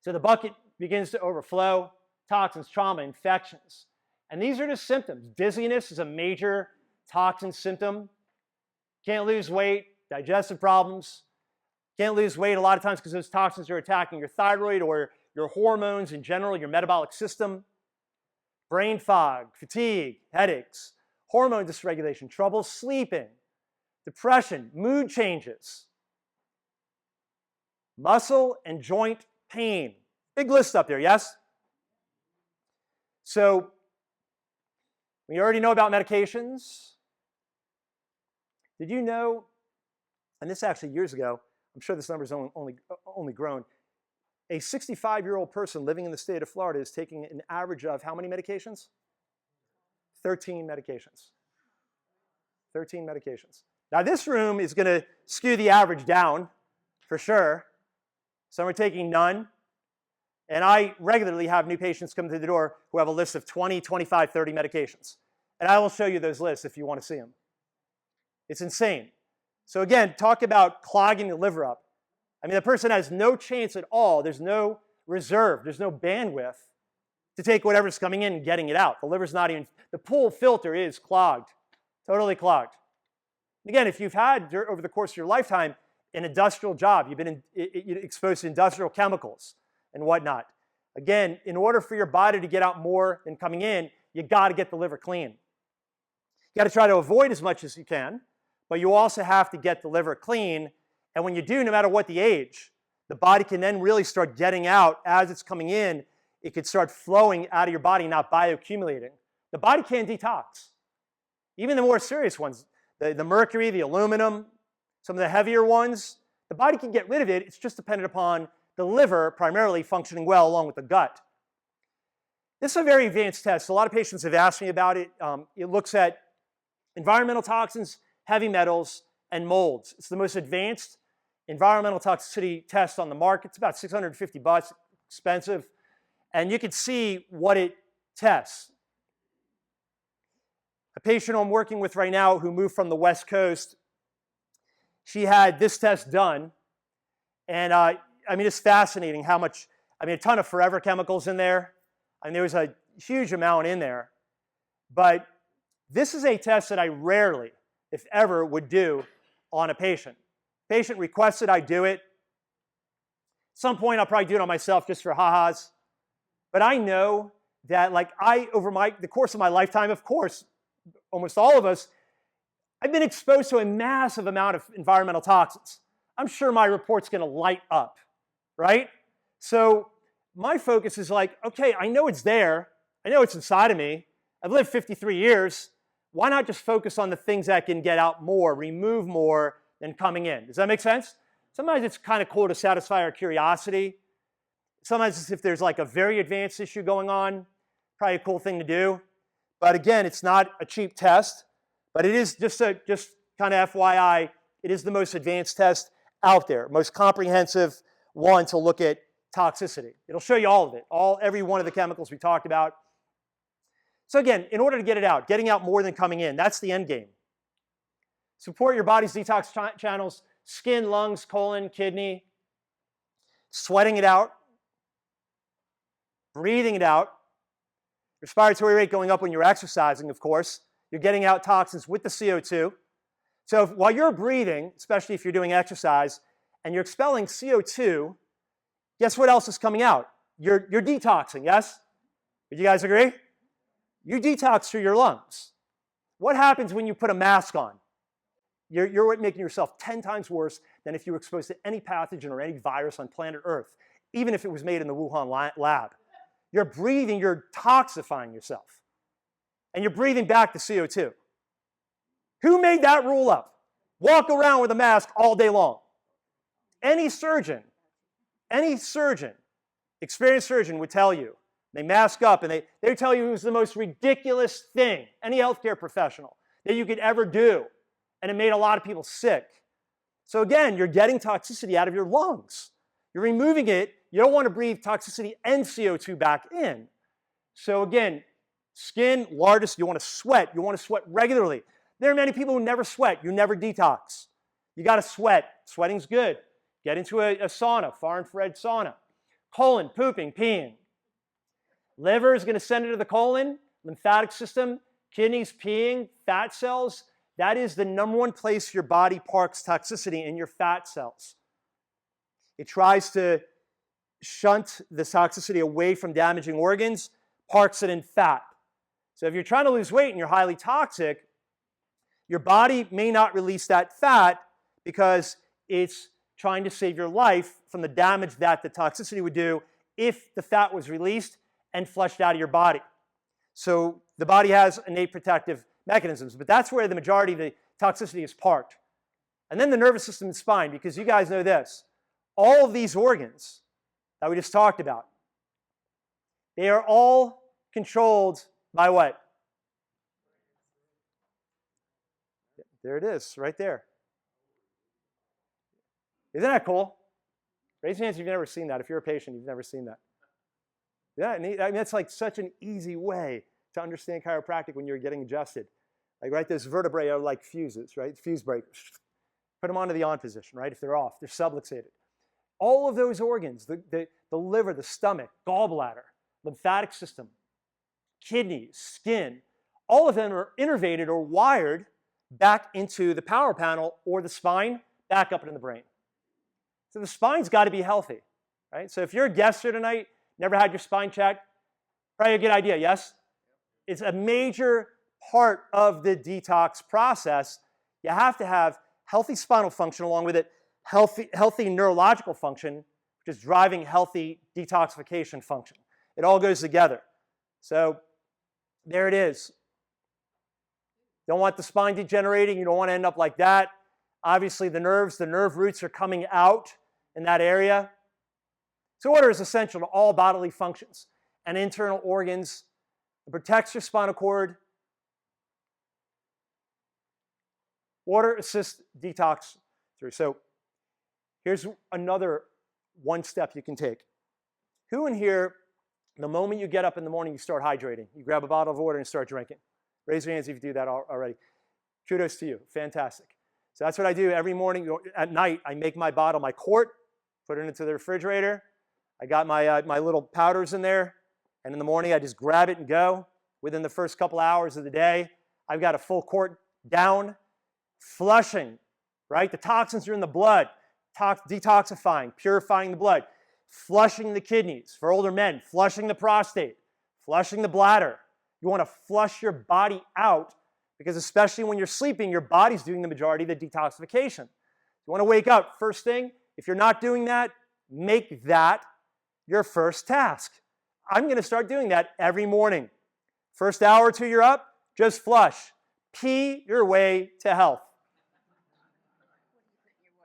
So the bucket begins to overflow, toxins, trauma, infections. And these are just symptoms. Dizziness is a major toxin symptom. Can't lose weight, digestive problems. Can't lose weight a lot of times because those toxins are attacking your thyroid or your hormones in general, your metabolic system. Brain fog, fatigue, headaches, hormone dysregulation, trouble sleeping, depression, mood changes, muscle and joint pain. Big list up there, yes? So we already know about medications. Did you know, and this actually years ago, I'm sure this number's only grown, a 65-year-old person living in the state of Florida is taking an average of how many medications? 13 medications. 13 medications. Now this room is going to skew the average down, for sure. Some are taking none. And I regularly have new patients come to the door who have a list of 20, 25, 30 medications. And I will show you those lists if you want to see them. It's insane. So again, talk about clogging the liver up. I mean, the person has no chance at all. There's no reserve. There's no bandwidth to take whatever's coming in and getting it out. The liver's not even, the pool filter is clogged, totally clogged. Again, if you've had, over the course of your lifetime, an industrial job, you've been exposed to industrial chemicals and whatnot, Again, in order for your body to get out more than coming in, you got to get the liver clean. You got to try to avoid as much as you can, but you also have to get the liver clean. And when you do, no matter what the age, the body can then really start getting out as it's coming in. It could start flowing out of your body, not bioaccumulating. The body can detox. Even the more serious ones, the mercury, the aluminum, some of the heavier ones, the body can get rid of it. It's just dependent upon the liver primarily functioning well along with the gut. This is a very advanced test. A lot of patients have asked me about it. It looks at environmental toxins, heavy metals, and molds. It's the most advanced environmental toxicity test on the market. It's about $650, expensive. And you can see what it tests. A patient I'm working with right now who moved from the West Coast, she had this test done. And I mean, it's fascinating how much, a ton of forever chemicals in there. I mean, there was a huge amount in there. But this is a test that I rarely, if ever, would do on a patient. Patient requested I do it. At some point, I'll probably do it on myself just for ha-has. But I know that, over the course of my lifetime, of course, almost all of us, I've been exposed to a massive amount of environmental toxins. I'm sure my report's going to light up, right? So my focus is okay, I know it's there. I know it's inside of me. I've lived 53 years. Why not just focus on the things that can get out more, remove more than coming in? Does that make sense? Sometimes it's kind of cool to satisfy our curiosity. Sometimes if there's a very advanced issue going on, probably a cool thing to do. But again, it's not a cheap test, but it is just kind of FYI, it is the most advanced test out there, most comprehensive one to look at toxicity. It'll show you all of it, every one of the chemicals we talked about. So again, in order to get it out, getting out more than coming in, that's the end game. Support your body's detox channels, skin, lungs, colon, kidney, sweating it out, breathing it out, respiratory rate going up when you're exercising, of course. You're getting out toxins with the CO2. So while you're breathing, especially if you're doing exercise, and you're expelling CO2, guess what else is coming out? You're detoxing, yes? Would you guys agree? You detox through your lungs. What happens when you put a mask on? You're making yourself 10 times worse than if you were exposed to any pathogen or any virus on planet Earth, even if it was made in the Wuhan lab. You're breathing, you're toxifying yourself. And you're breathing back the CO2. Who made that rule up? Walk around with a mask all day long. Any surgeon, experienced surgeon would tell you, they mask up and they tell you it was the most ridiculous thing, any healthcare professional, that you could ever do. And it made a lot of people sick. So again, you're getting toxicity out of your lungs. You're removing it. You don't want to breathe toxicity and CO2 back in. So again, skin, largest, you want to sweat. You want to sweat regularly. There are many people who never sweat. You never detox. You got to sweat. Sweating's good. Get into a sauna, far infrared sauna. Colon, pooping, peeing. Liver is going to send it to the colon. Lymphatic system, kidneys, peeing, fat cells. That is the number one place your body parks toxicity, in your fat cells. It tries to shunt the toxicity away from damaging organs, parks it in fat. So if you're trying to lose weight and you're highly toxic, your body may not release that fat because it's trying to save your life from the damage that the toxicity would do if the fat was released and flushed out of your body. So the body has innate protective mechanisms, but that's where the majority of the toxicity is parked. And then the nervous system and spine, because you guys know this. All of these organs that we just talked about, they are all controlled by what? There it is, right there. Isn't that cool? Raise your hands if you've never seen that. If you're a patient, you've never seen that. Yeah, I mean, that's such an easy way to understand chiropractic when you're getting adjusted. Right, those vertebrae are like fuses, right? Fuse breakers. Put them onto the on position, right? If they're off, they're subluxated. All of those organs, the liver, the stomach, gallbladder, lymphatic system, kidneys, skin, all of them are innervated or wired back into the power panel or the spine, back up into the brain. So the spine's got to be healthy, right? So if you're a guest here tonight, Never had your spine checked? Probably a good idea, yes? It's a major part of the detox process. You have to have healthy spinal function along with it, healthy neurological function, which is driving healthy detoxification function. It all goes together. So there it is. Don't want the spine degenerating. You don't want to end up like that. Obviously, the nerve roots are coming out in that area. So water is essential to all bodily functions and internal organs. It protects your spinal cord. Water assists detox through. So here's another one step you can take. Who in here, the moment you get up in the morning, you start hydrating? You grab a bottle of water and start drinking. Raise your hands if you do that already. Kudos to you. Fantastic. So that's what I do every morning. At night, I make my bottle, my quart, put it into the refrigerator. I got my little powders in there. And in the morning, I just grab it and go. Within the first couple hours of the day, I've got a full quart down. Flushing, right? The toxins are in the blood. Detoxifying, purifying the blood. Flushing the kidneys. For older men, flushing the prostate. Flushing the bladder. You want to flush your body out because especially when you're sleeping, your body's doing the majority of the detoxification. You want to wake up first thing. If you're not doing that, make that your first task. I'm going to start doing that every morning. First hour or two you're up, just flush. Pee your way to health.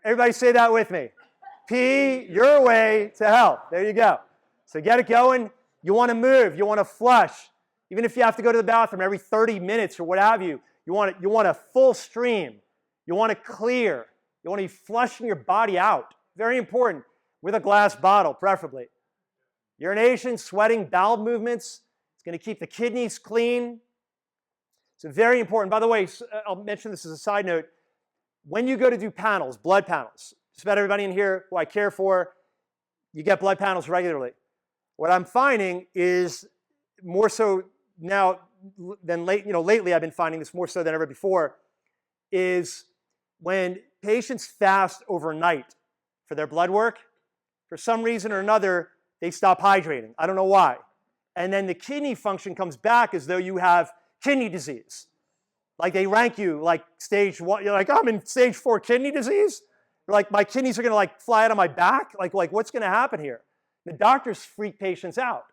Everybody say that with me. Pee your way to health. There you go. So get it going. You want to move. You want to flush. Even if you have to go to the bathroom every 30 minutes or what have you, you want a full stream. You want to clear. You want to be flushing your body out. Very important. With a glass bottle, preferably. Urination, sweating, bowel movements. It's going to keep the kidneys clean. It's very important. By the way, I'll mention this as a side note. When you go to do panels, blood panels, just about everybody in here who I care for, you get blood panels regularly. What I'm finding is more so now than lately I've been finding this more so than ever before, is when patients fast overnight for their blood work, for some reason or another, they stop hydrating. I don't know why. And then the kidney function comes back as though you have kidney disease. Like they rank you like stage 1. You're like, I'm in stage 4 kidney disease? You're like, my kidneys are going to fly out of my back? Like what's going to happen here? The doctors freak patients out.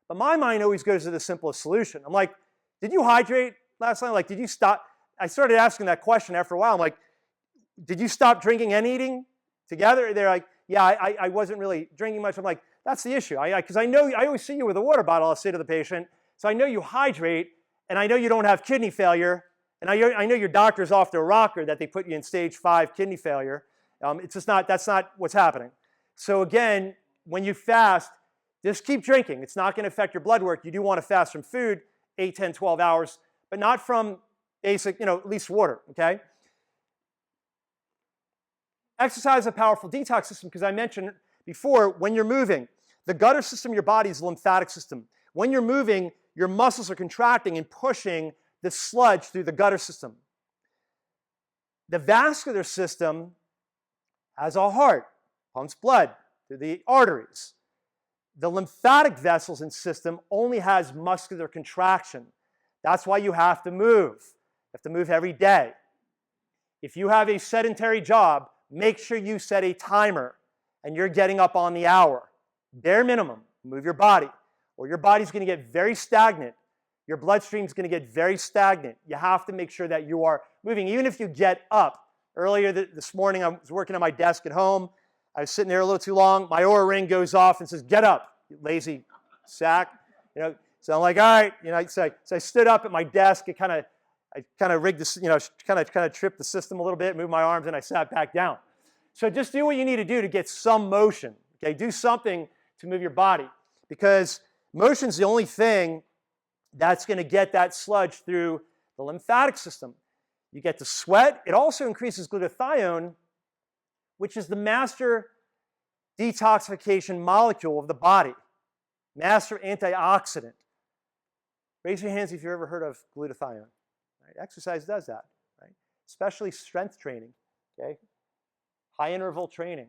But my mind always goes to the simplest solution. I'm like, did you hydrate last night? Like, did you stop? I started asking that question after a while. I'm like, did you stop drinking and eating together? They're like, yeah, I wasn't really drinking much. I'm like, that's the issue. Because I know, I always see you with a water bottle, I'll say to the patient. So I know you hydrate, and I know you don't have kidney failure, and I know your doctor's off their rocker that they put you in stage 5 kidney failure. It's just not, that's not what's happening. So again, when you fast, just keep drinking. It's not going to affect your blood work. You do want to fast from food, 8, 10, 12 hours, but not from basic, at least water, okay? Exercise is a powerful detox system because I mentioned before, when you're moving, the gutter system of your body is the lymphatic system. When you're moving, your muscles are contracting and pushing the sludge through the gutter system. The vascular system has a heart, pumps blood through the arteries. The lymphatic vessels and system only has muscular contraction. That's why you have to move. You have to move every day. If you have a sedentary job, make sure you set a timer and you're getting up on the hour. Bare minimum, move your body, or your body's going to get very stagnant. Your bloodstream's going to get very stagnant. You have to make sure that you are moving. Even if you get up. Earlier this morning, I was working on my desk at home. I was sitting there a little too long. My Oura ring goes off and says, "Get up, you lazy sack." So I'm like, all right. So I stood up at my desk. I kind of rigged this, kind of tripped the system a little bit, moved my arms, and I sat back down. So just do what you need to do to get some motion. Okay, do something to move your body because motion's the only thing that's going to get that sludge through the lymphatic system. You get to sweat. It also increases glutathione, which is the master detoxification molecule of the body, master antioxidant. Raise your hands if you've ever heard of glutathione. Right? Exercise does that, right? Especially strength training, okay? High interval training,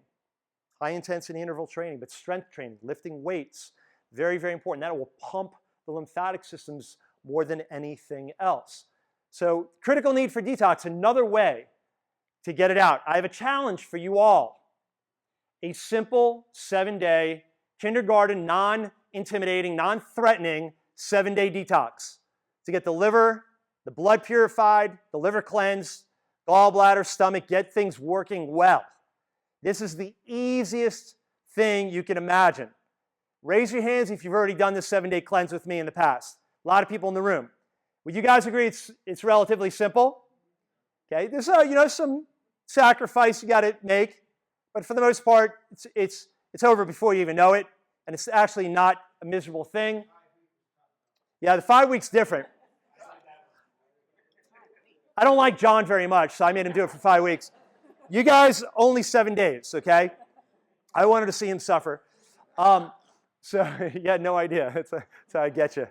high intensity interval training, but strength training, lifting weights. Very, very important. That will pump the lymphatic systems more than anything else. So critical need for detox, another way to get it out. I have a challenge for you all. A simple 7-day kindergarten, non-intimidating, non-threatening 7-day detox to get the liver, the blood purified, the liver cleansed, gallbladder, stomach, get things working well. This is the easiest thing you can imagine. Raise your hands if you've already done this 7-day cleanse with me in the past. A lot of people in the room. Would you guys agree it's relatively simple? Okay, there's some sacrifice you got to make, but for the most part, it's over before you even know it, and it's actually not a miserable thing. Yeah, the 5 weeks different. I don't like John very much, so I made him do it for 5 weeks. You guys, only 7 days, okay? I wanted to see him suffer. So you had no idea. That's how I get you.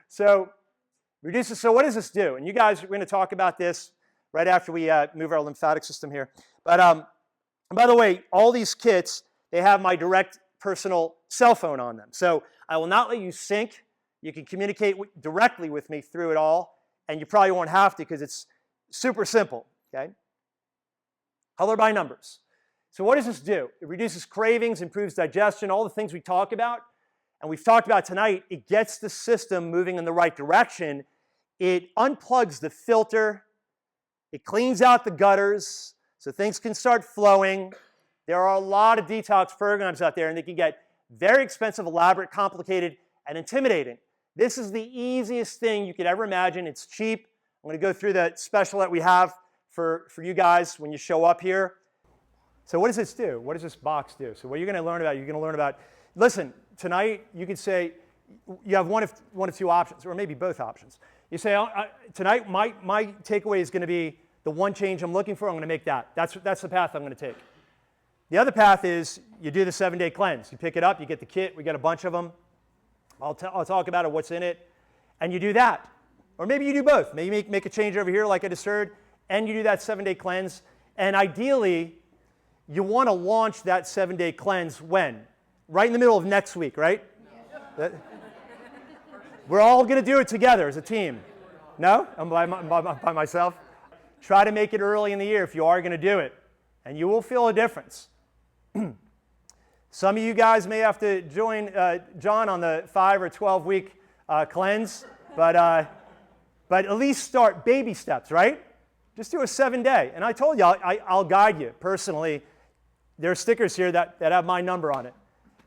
So reduces. So what does this do? And you guys, we're going to talk about this right after we move our lymphatic system here. But and by the way, all these kits, they have my direct personal cell phone on them. So I will not let you sync. You can communicate directly with me through it all, and you probably won't have to because it's super simple. Okay. Color by numbers. So what does this do? It reduces cravings, improves digestion, all the things we talk about. And we've talked about tonight, it gets the system moving in the right direction. It unplugs the filter. It cleans out the gutters so things can start flowing. There are a lot of detox programs out there, and they can get very expensive, elaborate, complicated, and intimidating. This is the easiest thing you could ever imagine. It's cheap. I'm going to go through the special that we have for you guys when you show up here. So what does this do? What does this box do? So what you're going to learn about, listen, tonight you could say, you have one of two options, or maybe both options. You say, tonight my takeaway is going to be the one change I'm looking for, I'm going to make that. That's the path I'm going to take. The other path is you do the 7-day cleanse. You pick it up, you get the kit, we got a bunch of them. I'll talk about it, what's in it, and you do that. Or maybe you do both. Maybe make a change over here like I just heard, and you do that 7-day cleanse. And ideally, you want to launch that 7-day cleanse when? Right in the middle of next week, right? Yeah. We're all going to do it together as a team. No? I'm by myself? Try to make it early in the year if you are going to do it, and you will feel a difference. Some of you guys may have to join John on the 5 or 12-week cleanse, but at least start baby steps, right? Just do a 7-day. And I told you, I'll guide you personally. There are stickers here that have my number on it.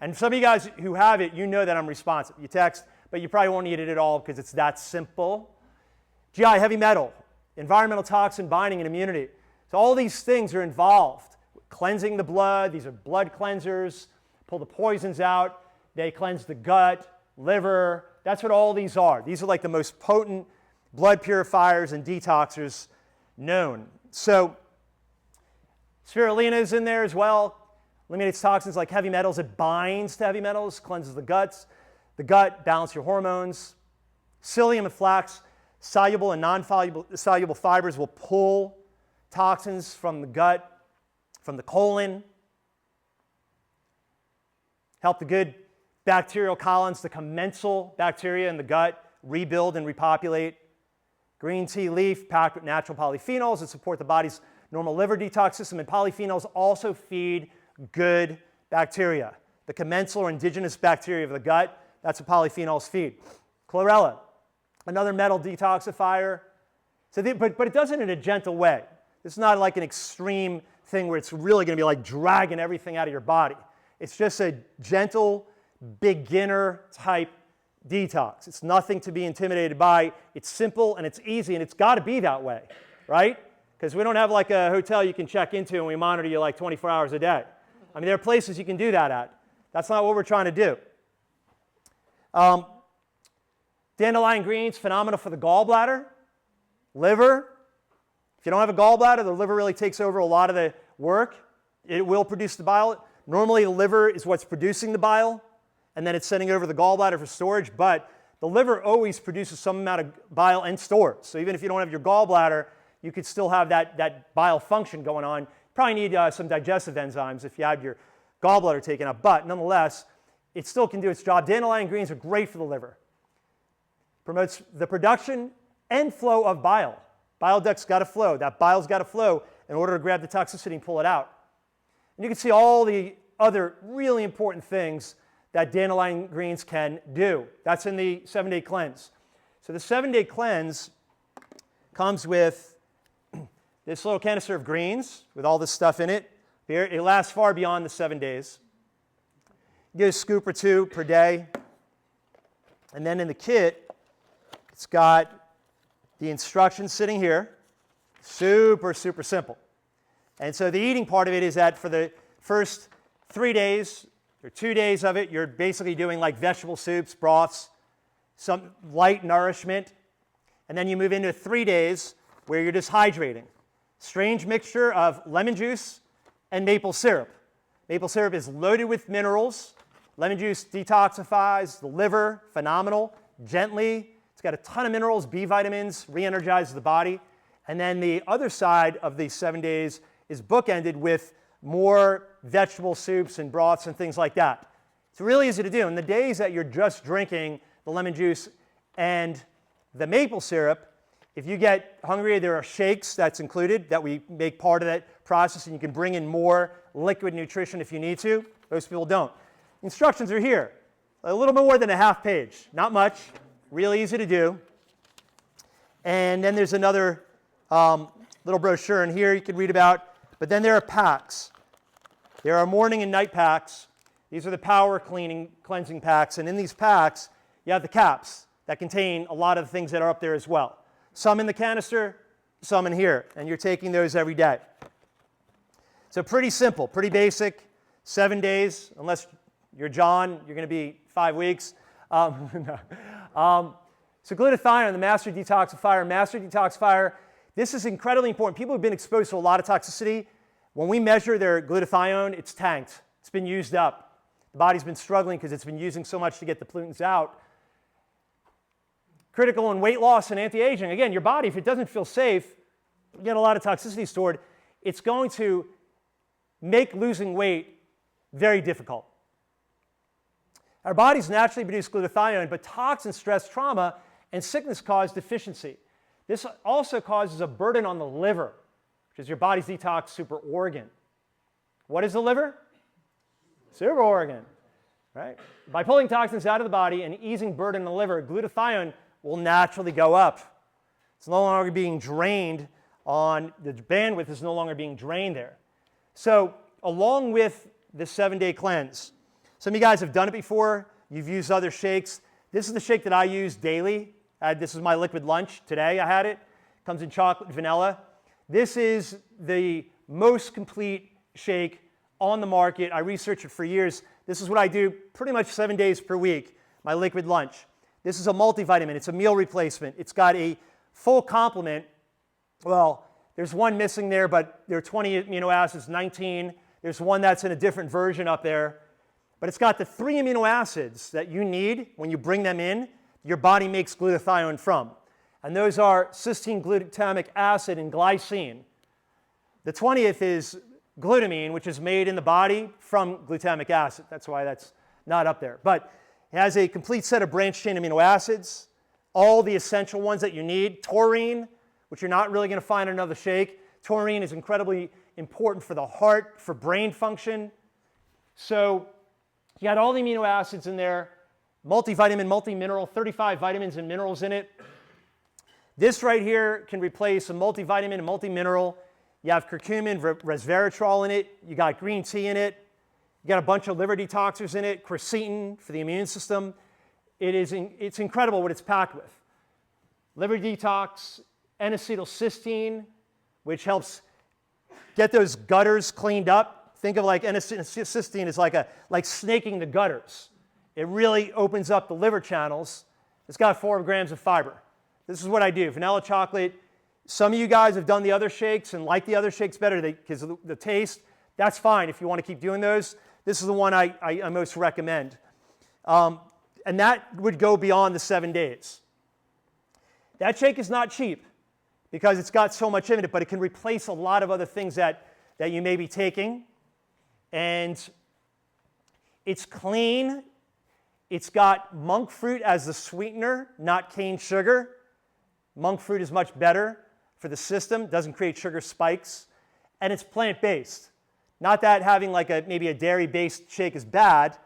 And some of you guys who have it, you know that I'm responsive. You text, but you probably won't need it at all because it's that simple. GI, heavy metal, environmental toxin binding and immunity. So all these things are involved. Cleansing the blood, these are blood cleansers, pull the poisons out. They cleanse the gut, liver. That's what all these are. These are like the most potent blood purifiers and detoxers known. So spirulina is in there as well. Eliminates toxins like heavy metals. It binds to heavy metals, cleanses the gut, balance your hormones. Psyllium and flax, soluble and non-soluble fibers will pull toxins from the gut, from the colon. Help the good bacterial colonies, the commensal bacteria in the gut, rebuild and repopulate. Green tea leaf packed with natural polyphenols that support the body's normal liver detox system, and polyphenols also feed good bacteria. The commensal or indigenous bacteria of the gut, that's what polyphenols feed. Chlorella, another metal detoxifier. So but it does it in a gentle way. It's not like an extreme thing where it's really going to be like dragging everything out of your body. It's just a gentle, beginner type detox. It's nothing to be intimidated by. It's simple and it's easy, and it's got to be that way, right? Because we don't have like a hotel you can check into and we monitor you like 24 hours a day. I mean, there are places you can do that at. That's not what we're trying to do. Dandelion greens, phenomenal for the gallbladder, liver. If you don't have a gallbladder, the liver really takes over a lot of the work. It will produce the bile. Normally, the liver is what's producing the bile, and then it's sending it over the gallbladder for storage, but the liver always produces some amount of bile and stores. So even if you don't have your gallbladder, you could still have that bile function going on. You probably need some digestive enzymes if you have your gallbladder taken up, but nonetheless, it still can do its job. Dandelion greens are great for the liver. Promotes the production and flow of bile. Bile duct's got to flow. That bile's got to flow in order to grab the toxicity and pull it out. And you can see all the other really important things that dandelion greens can do. That's in the 7-day cleanse. So the 7-day cleanse comes with this little canister of greens with all this stuff in it. Here, it lasts far beyond the 7 days. You get a scoop or two per day. And then in the kit, it's got the instructions sitting here. Super, super simple. And so the eating part of it is that for the first 3 days, or 2 days of it, you're basically doing like vegetable soups, broths, some light nourishment. And then you move into 3 days where you're just hydrating. Strange mixture of lemon juice and maple syrup. Maple syrup is loaded with minerals. Lemon juice detoxifies the liver, phenomenal, gently. It's got a ton of minerals, B vitamins, re-energizes the body. And then the other side of the 7 days is bookended with more vegetable soups and broths and things like that. It's really easy to do. In the days that you're just drinking the lemon juice and the maple syrup, if you get hungry, there are shakes that's included that we make part of that process, and you can bring in more liquid nutrition if you need to. Most people don't. Instructions are here. A little more than a half page. Not much. Really easy to do. And then there's another little brochure in here you can read about. But then there are packs. There are morning and night packs. These are the power cleansing packs. And in these packs, you have the caps that contain a lot of the things that are up there as well. Some in the canister, some in here. And you're taking those every day. So pretty simple, pretty basic. 7 days, unless you're John, you're going to be 5 weeks. No. So glutathione, the master detoxifier. This is incredibly important. People who've been exposed to a lot of toxicity, when we measure their glutathione, it's tanked. It's been used up. The body's been struggling because it's been using so much to get the pollutants out. Critical in weight loss and anti-aging. Again, your body, if it doesn't feel safe, you get a lot of toxicity stored, it's going to make losing weight very difficult. Our bodies naturally produce glutathione, but toxins, stress, trauma, and sickness cause deficiency. This also causes a burden on the liver, which is your body's detox super organ. What is the liver? Super organ, right? By pulling toxins out of the body and easing burden on the liver, glutathione will naturally go up. It's no longer being drained on, the bandwidth is no longer being drained there. So along with the 7-day cleanse, some of you guys have done it before. You've used other shakes. This is the shake that I use daily. This is my liquid lunch. Today I had it. It comes in chocolate vanilla. This is the most complete shake on the market. I researched it for years. This is what I do pretty much 7 days per week, my liquid lunch. This is a multivitamin. It's a meal replacement. It's got a full complement. Well, there's one missing there, but there are 20 amino acids, 19. There's one that's in a different version up there. But it's got the 3 amino acids that you need when you bring them in, your body makes glutathione from. And those are cysteine, glutamic acid, and glycine. The 20th is glutamine, which is made in the body from glutamic acid. That's why that's not up there. But it has a complete set of branched-chain amino acids, all the essential ones that you need. Taurine, which you're not really going to find in another shake. Taurine is incredibly important for the heart, for brain function. So you got all the amino acids in there, multivitamin, multi-mineral, 35 vitamins and minerals in it. This right here can replace a multivitamin and multi-mineral. You have curcumin, resveratrol in it. You got green tea in it. You got a bunch of liver detoxers in it, quercetin for the immune system. It's incredible what it's packed with. Liver detox, N-acetylcysteine, which helps get those gutters cleaned up. Think of like N-acetylcysteine as like snaking the gutters. It really opens up the liver channels. It's got 4 grams of fiber. This is what I do. Vanilla chocolate. Some of you guys have done the other shakes and like the other shakes better because of the taste. That's fine if you want to keep doing those. This is the one I most recommend. And that would go beyond the 7 days. That shake is not cheap because it's got so much in it, but it can replace a lot of other things that you may be taking. And it's clean, It's got monk fruit as the sweetener, not cane sugar. Monk fruit is much better for the system, doesn't create sugar spikes, and it's plant-based. Not that having like maybe a dairy-based shake is bad,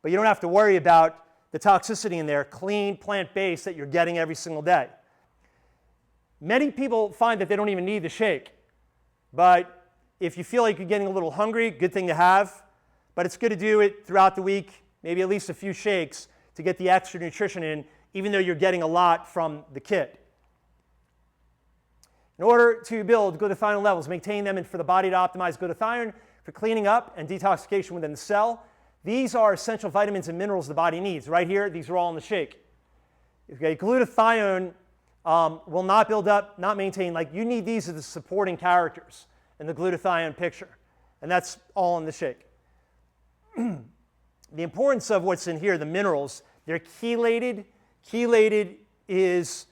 but you don't have to worry about the toxicity in there, clean, plant-based that you're getting every single day. Many people find that they don't even need the shake, but if you feel like you're getting a little hungry, good thing to have, but it's good to do it throughout the week, maybe at least a few shakes to get the extra nutrition in, even though you're getting a lot from the kit. In order to build glutathione levels, maintain them, and for the body to optimize glutathione for cleaning up and detoxification within the cell, these are essential vitamins and minerals the body needs. Right here, these are all in the shake. Okay, glutathione will not build up, not maintain. Like you need these as the supporting characters in the glutathione picture, and that's all in the shake. The importance of what's in here, the minerals, they're chelated. Chelated is,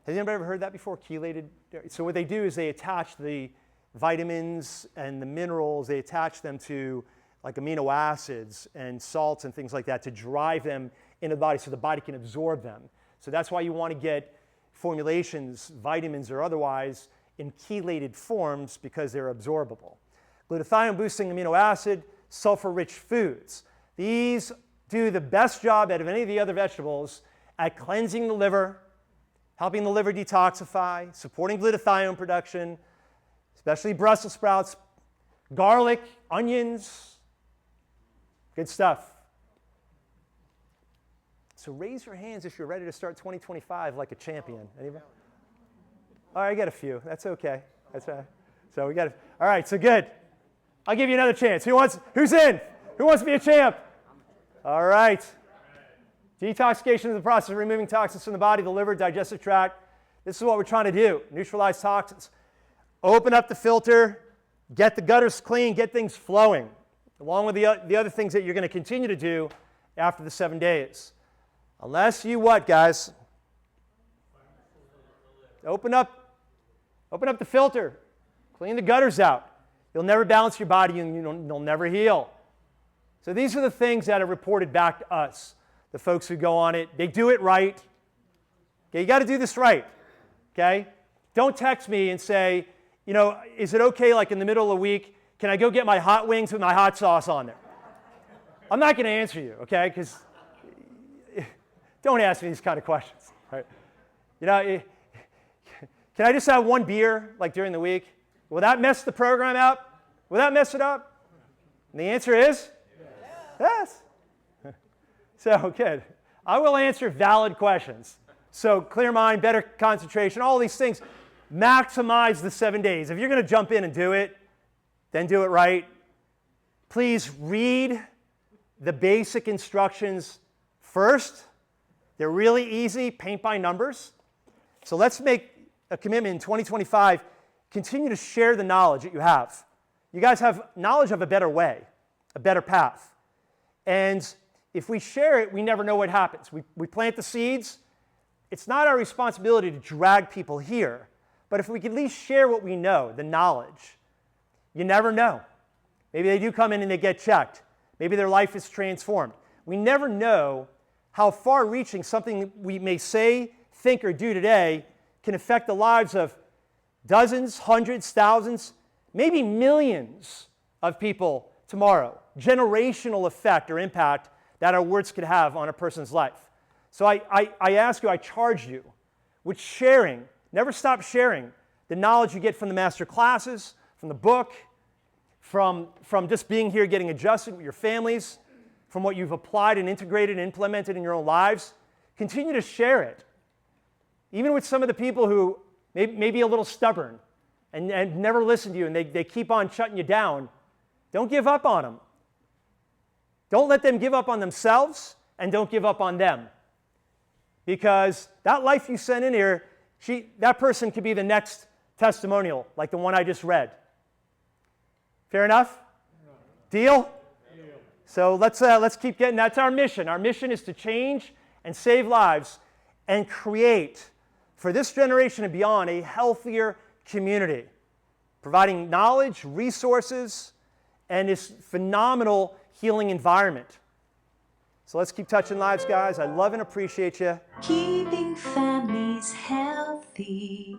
has anybody ever heard that before? Chelated. So what they do is they attach the vitamins and the minerals, they attach them to like amino acids and salts and things like that to drive them into the body so the body can absorb them. So that's why you want to get formulations, vitamins or otherwise, in chelated forms because they're absorbable. Glutathione boosting amino acid, sulfur-rich foods. These do the best job out of any of the other vegetables at cleansing the liver, helping the liver detoxify, supporting glutathione production, especially Brussels sprouts, garlic, onions, good stuff. So raise your hands if you're ready to start 2025 like a champion. Anybody? All right, I got a few. That's okay. That's right. So we got it. All right, so good. I'll give you another chance. Who's in? Who wants to be a champ? All right. Detoxification is the process of removing toxins from the body, the liver, digestive tract. This is what we're trying to do, neutralize toxins. Open up the filter, get the gutters clean, get things flowing, along with the other things that you're going to continue to do after the 7 days. Unless you what, guys? Open up the filter, clean the gutters out. You'll never balance your body and you'll never heal. So these are the things that are reported back to us. The folks who go on it, they do it right. Okay, you got to do this right. Okay? Don't text me and say, is it okay like in the middle of the week, can I go get my hot wings with my hot sauce on there? I'm not going to answer you, okay? Because don't ask me these kind of questions. Right? Can I just have one beer like during the week? Will that mess the program up? Will that mess it up? And the answer is yes. So good. I will answer valid questions. So clear mind, better concentration, all these things. Maximize the 7 days. If you're going to jump in and do it, then do it right. Please read the basic instructions first. They're really easy, paint by numbers. So let's make a commitment in 2025. Continue to share the knowledge that you have. You guys have knowledge of a better way, a better path. And if we share it, we never know what happens. We plant the seeds. It's not our responsibility to drag people here. But if we can at least share what we know, the knowledge, you never know. Maybe they do come in and they get checked. Maybe their life is transformed. We never know how far-reaching something we may say, think, or do today can affect the lives of dozens, hundreds, thousands, maybe millions of people tomorrow. Generational effect or impact that our words could have on a person's life. So I ask you, I charge you with sharing. Never stop sharing the knowledge you get from the master classes, from the book, from just being here, getting adjusted with your families, from what you've applied and integrated and implemented in your own lives. Continue to share it. Even with some of the people who may be a little stubborn and never listen to you and they keep on shutting you down, don't give up on them. Don't let them give up on themselves, and don't give up on them. Because that life you sent in here, that person could be the next testimonial, like the one I just read. Fair enough? Deal? So let's keep getting, that's our mission. Our mission is to change and save lives and create, for this generation and beyond, a healthier community, providing knowledge, resources, and this phenomenal healing environment. So let's keep touching lives, guys. I love and appreciate you. Keeping families healthy.